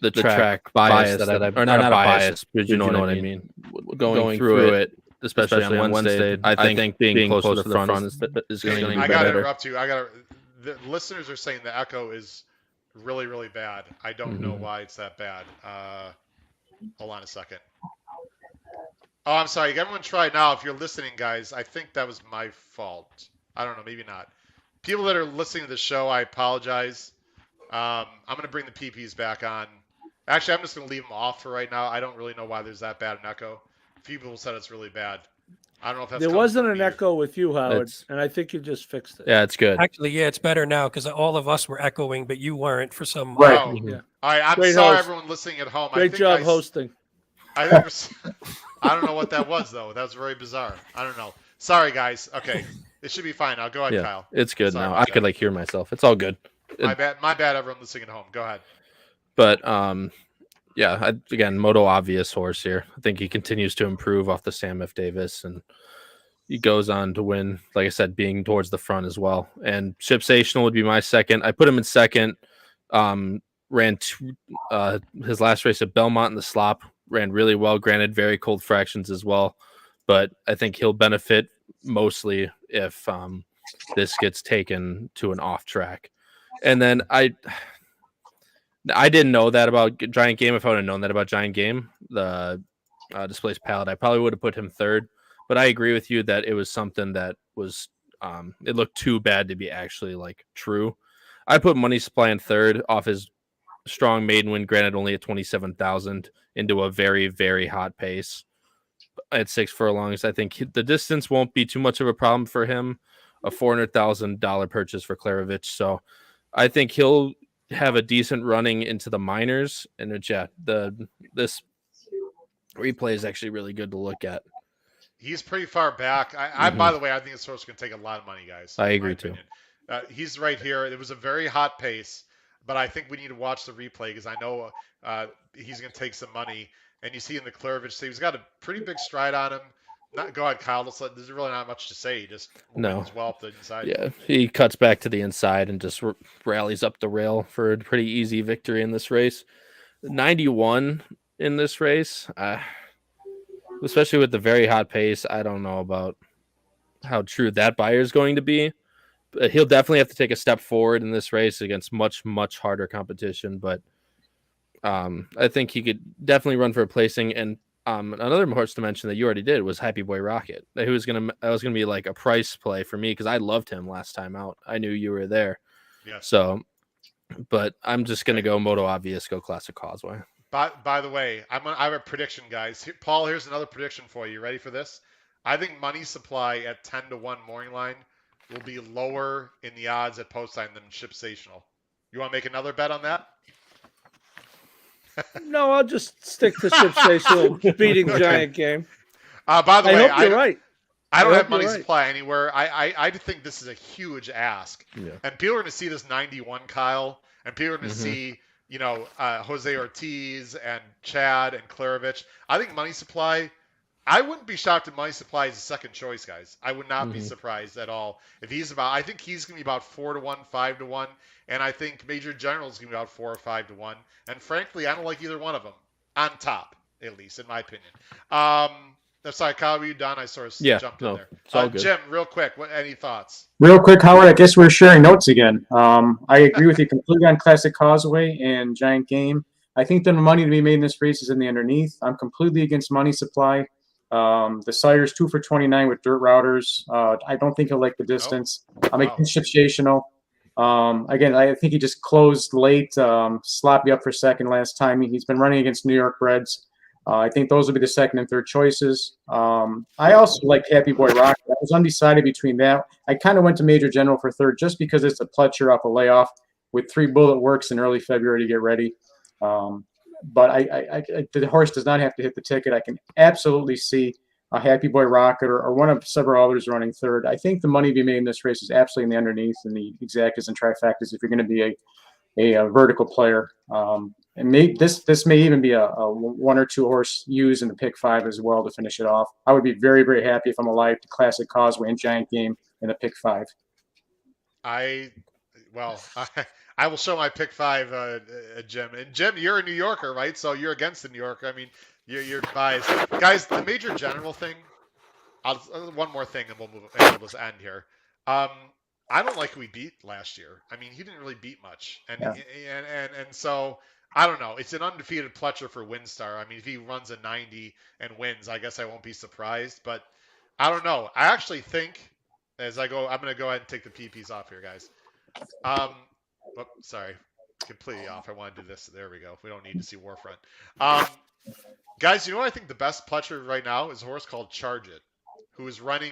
the track bias that I or not a bias, but you know what I mean. Going through it, especially on Wednesday, I think being close to the front is going to be better. I got to interrupt you. The listeners are saying the echo is really, really bad. I don't know why it's that bad. Hold on a second. Oh, I'm sorry. Everyone try now. If you're listening, guys, I think that was my fault. I don't know. Maybe not. People that are listening to the show, I apologize. I'm going to bring the PPs back on. Actually, I'm just going to leave them off for right now. I don't really know why there's that bad an echo. People said it's really bad. I don't know if that's. There wasn't an echo with you, Howard, and I think you just fixed it. Yeah, it's good. Actually, yeah, it's better now because all of us were echoing, but you weren't for some. Right. Oh, yeah. All right. I'm Great sorry, host. everyone listening at home. Great job hosting. I don't know what that was though. That was very bizarre. I don't know. Sorry, guys. Okay, it should be fine. I'll go ahead, Kyle. It's good now. I could hear myself. It's all good. My bad. Everyone listening at home. Go ahead. But again, Moto obvious horse here. I think he continues to improve off the Sam F. Davis, and he goes on to win. Like I said, being towards the front as well. And Shipsational would be my second. I put him in second. Ran his last race at Belmont in the slop. Ran really well. Granted, very cold fractions as well. But I think he'll benefit mostly if this gets taken to an off track. And then I didn't know that about Giant Game. If I would have known that about Giant Game, the Displaced Pallet, I probably would have put him third. But I agree with you that it was something that was it looked too bad to be actually like true. I put Money Supply in third off his strong maiden win, granted only at 27,000, into a very, very hot pace at 6 furlongs. I think the distance won't be too much of a problem for him. A $400,000 purchase for Klarovich. So I think he'll have a decent running into the minors. And this replay is actually really good to look at. He's pretty far back. By the way, I think this horse can take a lot of money, guys. I agree too. He's right here. It was a very hot pace, but I think we need to watch the replay because I know he's going to take some money. And you see in the Klarovich, he's got a pretty big stride on him. Go ahead, Kyle. There's really not much to say. He just wins well up the inside. Yeah, he cuts back to the inside and just rallies up the rail for a pretty easy victory in this race. 91 in this race, especially with the very hot pace. I don't know about how true that buyer is going to be. But he'll definitely have to take a step forward in this race against much, much harder competition. But I think he could definitely run for a placing. And another horse to mention that you already did was Happy Boy Rocket. That was gonna be like a price play for me because I loved him last time out. I knew you were there. Yeah. So, but I'm just gonna go Moto Obvious, go Classic Causeway. By the way, I have a prediction, guys. Paul, here's another prediction for you. Ready for this? I think Money Supply at 10-1 morning line will be lower in the odds at post time than Shipsational. You want to make another bet on that? No, I'll just stick to Shipsational beating Giant Game. By the way, I hope you're right. I don't have Money Supply anywhere. I think this is a huge ask. Yeah. And people are going to see this 91 Kyle, and people are going to see, Jose Ortiz and Chad and Klarovich. I think Money Supply, I wouldn't be shocked if Money Supply is a second choice, guys. I would not be surprised at all. I think he's going to be about 4-1, 5-1, and I think Major General is going to be about 4 or 5-1. And frankly, I don't like either one of them on top, at least in my opinion. Sorry, Kyle, were you done? I sort of jumped in there. It's all good. Jim, real quick, any thoughts? Real quick, Howard, I guess we're sharing notes again. I agree with you completely on Classic Causeway and Giant Game. I think the money to be made in this race is in the underneath. I'm completely against Money Supply. The sire's 2 for 29 with dirt routers. I don't think he'll like the distance. I'm against Shipsational. Again, I think he just closed late, sloppy up for second last time. He's been running against New York breds. I think those will be the second and third choices. I also like Happy Boy Rocket. I was undecided between that. I kind of went to Major General for third just because it's a Pletcher off a layoff with 3 bullet works in early February to get ready. But the horse does not have to hit the ticket. I can absolutely see a Happy Boy Rocket or one of several others running third. I think the money to be made in this race is absolutely in the underneath and the exactas and trifectas if you're going to be a vertical player. And this may even be a 1 or 2 horse use in the pick 5 as well to finish it off. I would be very, very happy if I'm alive to Classic Causeway and Giant Game in the pick 5. I will show my pick 5, Jim. And Jim, you're a New Yorker, right? So you're against the New Yorker. I mean, you're biased, guys. The Major General thing. One more thing, and we'll move. And we'll just end here. I don't like who he beat last year. I mean, he didn't really beat much, and so I don't know. It's an undefeated Pletcher for Winstar. I mean, if he runs a 90 and wins, I guess I won't be surprised. But I don't know. I actually think as I go, I'm going to go ahead and take the PPs off here, guys. Sorry, completely off. I want to do this. There we go. We don't need to see Warfront. Guys, you know what I think the best Pletcher right now is a horse called Charge It, who is running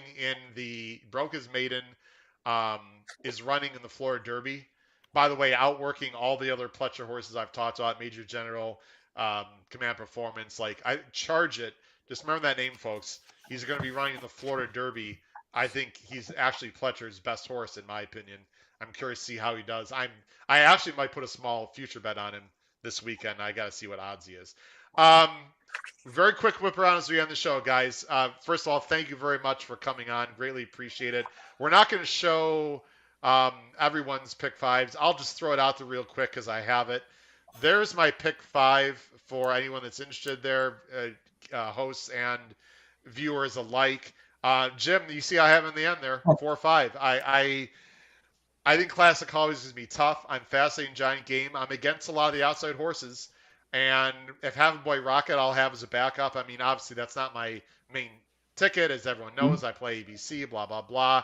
broke his maiden, is running in the Florida Derby. By the way, outworking all the other Pletcher horses I've talked about, Major General, Command Performance. Charge It. Just remember that name, folks. He's going to be running in the Florida Derby. I think he's actually Pletcher's best horse, in my opinion. I'm curious to see how he does. I actually might put a small future bet on him this weekend. I got to see what odds he is. Very quick whip around as we end the show, guys. First of all, thank you very much for coming on. Greatly appreciate it. We're not going to show everyone's pick 5s. I'll just throw it out there real quick because I have it. There's my pick 5 for anyone that's interested there, hosts and viewers alike. Jim, you see I have in the end there, 4-5. I think Classic always is going to be tough. I'm fascinating Giant Game. I'm against a lot of the outside horses. And if Happy Boy Rocket, I'll have as a backup. I mean, obviously, that's not my main ticket. As everyone knows, I play ABC, blah, blah, blah.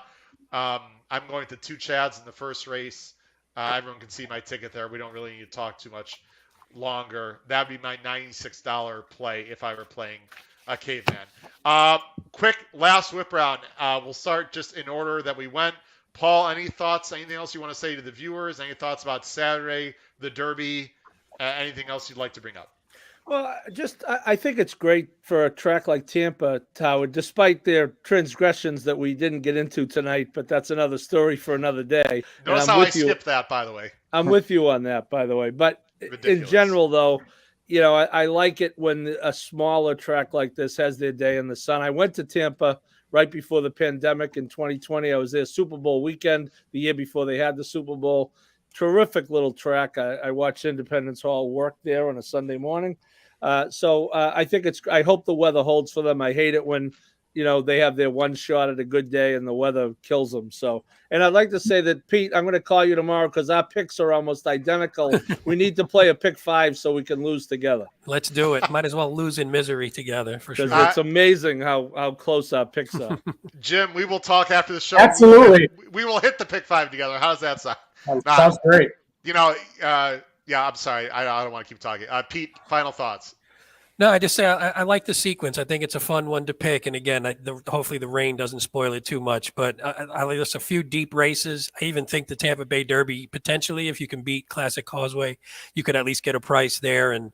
I'm going to 2 Chads in the first race. Everyone can see my ticket there. We don't really need to talk too much longer. That'd be my $96 play if I were playing a caveman. Quick last whip round. We'll start just in order that we went. Paul, any thoughts? Anything else you want to say to the viewers? Any thoughts about Saturday, the Derby? Anything else you'd like to bring up? Well, I think it's great for a track like Tampa, Howard, despite their transgressions that we didn't get into tonight, but that's another story for another day. Notice how I skipped that, by the way. I'm with you on that, by the way. But Ridiculous. In general, though, I like it when a smaller track like this has their day in the sun. I went to Tampa right before the pandemic in 2020. I was there Super Bowl weekend, the year before they had the Super Bowl. Terrific little track. I watched Independence Hall work there on a Sunday morning. So I think I hope the weather holds for them. I hate it when, they have their one shot at a good day and the weather kills them. So, and I'd like to say that, Pete, I'm going to call you tomorrow because our picks are almost identical. We need to play a pick 5 so we can lose together. Let's do it. Might as well lose in misery together for sure. It's amazing how close our picks are. Jim, we will talk after the show. Absolutely. We will hit the pick 5 together. How does that sound? Sounds great. Yeah, I'm sorry. I don't want to keep talking. Pete, final thoughts. No, I just say I like the sequence. I think it's a fun one to pick. And again, hopefully the rain doesn't spoil it too much. But I like just a few deep races. I even think the Tampa Bay Derby, potentially, if you can beat Classic Causeway, you could at least get a price there. And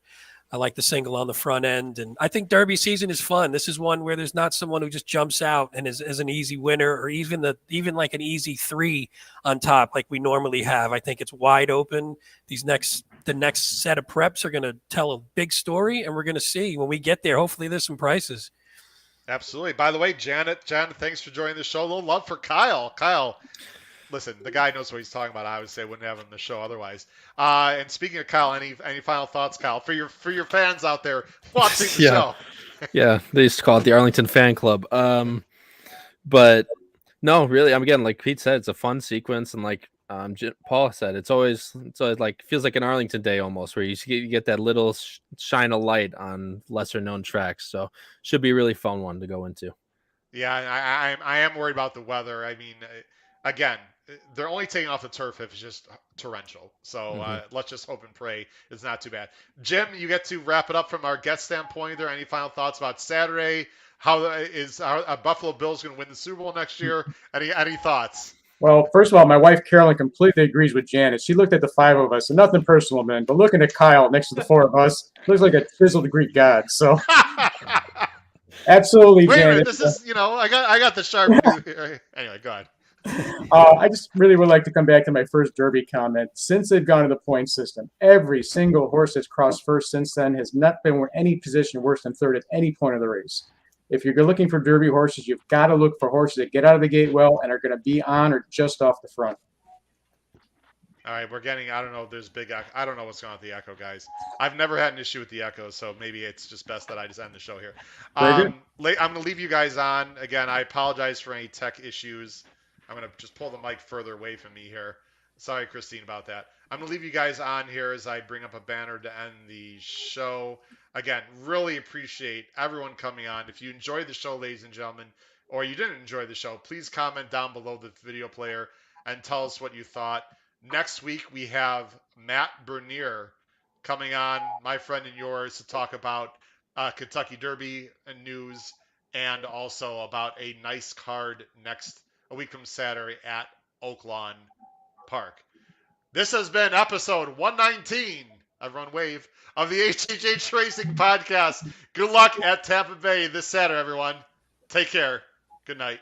I like the single on the front end. And I think Derby season is fun. This is one where there's not someone who just jumps out and is an easy winner or even like an easy 3 on top like we normally have. I think it's wide open. The next set of preps are going to tell a big story, and we're going to see when we get there. Hopefully there's some prices. Absolutely. By the way, Janet, thanks for joining the show. A little love for Kyle. Kyle, listen, the guy knows what he's talking about. I would say wouldn't have him on the show otherwise. And speaking of Kyle, any final thoughts, Kyle, for your fans out there watching the show? Yeah, they used to call it the Arlington Fan Club. But no, really, again, like Pete said, it's a fun sequence, and like Paul said, it's always like feels like an Arlington day almost, where you get that little shine of light on lesser known tracks. So should be a really fun one to go into. Yeah, I am worried about the weather. I mean, again, they're only taking off the turf if it's just torrential. So let's just hope and pray it's not too bad. Jim, you get to wrap it up from our guest standpoint. Are there any final thoughts about Saturday? How is our Buffalo Bills going to win the Super Bowl next year? Any thoughts? Well, first of all, my wife Carolyn completely agrees with Janet. She looked at the 5 of us, and nothing personal, man. But looking at Kyle next to the 4 of us, looks like a chiseled Greek god. So, absolutely, Wait a Janet. minute, this is I got the sharp. Anyway, go ahead. I just really would like to come back to my first Derby comment. Since they've gone to the point system, every single horse that's crossed first since then has not been in any position worse than 3rd at any point of the race. If you're looking for Derby horses, you've got to look for horses that get out of the gate well and are going to be on or just off the front. All right, we're getting. I don't know. There's big. I don't know what's going on with the echo, guys. I've never had an issue with the echo, so maybe it's just best that I just end the show here. I'm going to leave you guys on. Again, I apologize for any tech issues. I'm going to just pull the mic further away from me here. Sorry, Christine, about that. I'm going to leave you guys on here as I bring up a banner to end the show. Again, really appreciate everyone coming on. If you enjoyed the show, ladies and gentlemen, or you didn't enjoy the show, please comment down below the video player and tell us what you thought. Next week, we have Matt Bernier coming on, my friend and yours, to talk about Kentucky Derby news and also about a nice card a week from Saturday at Oaklawn Park. This has been episode 119, everyone wave, of the HHH Racing Podcast. Good luck at Tampa Bay this Saturday, everyone. Take care. Good night.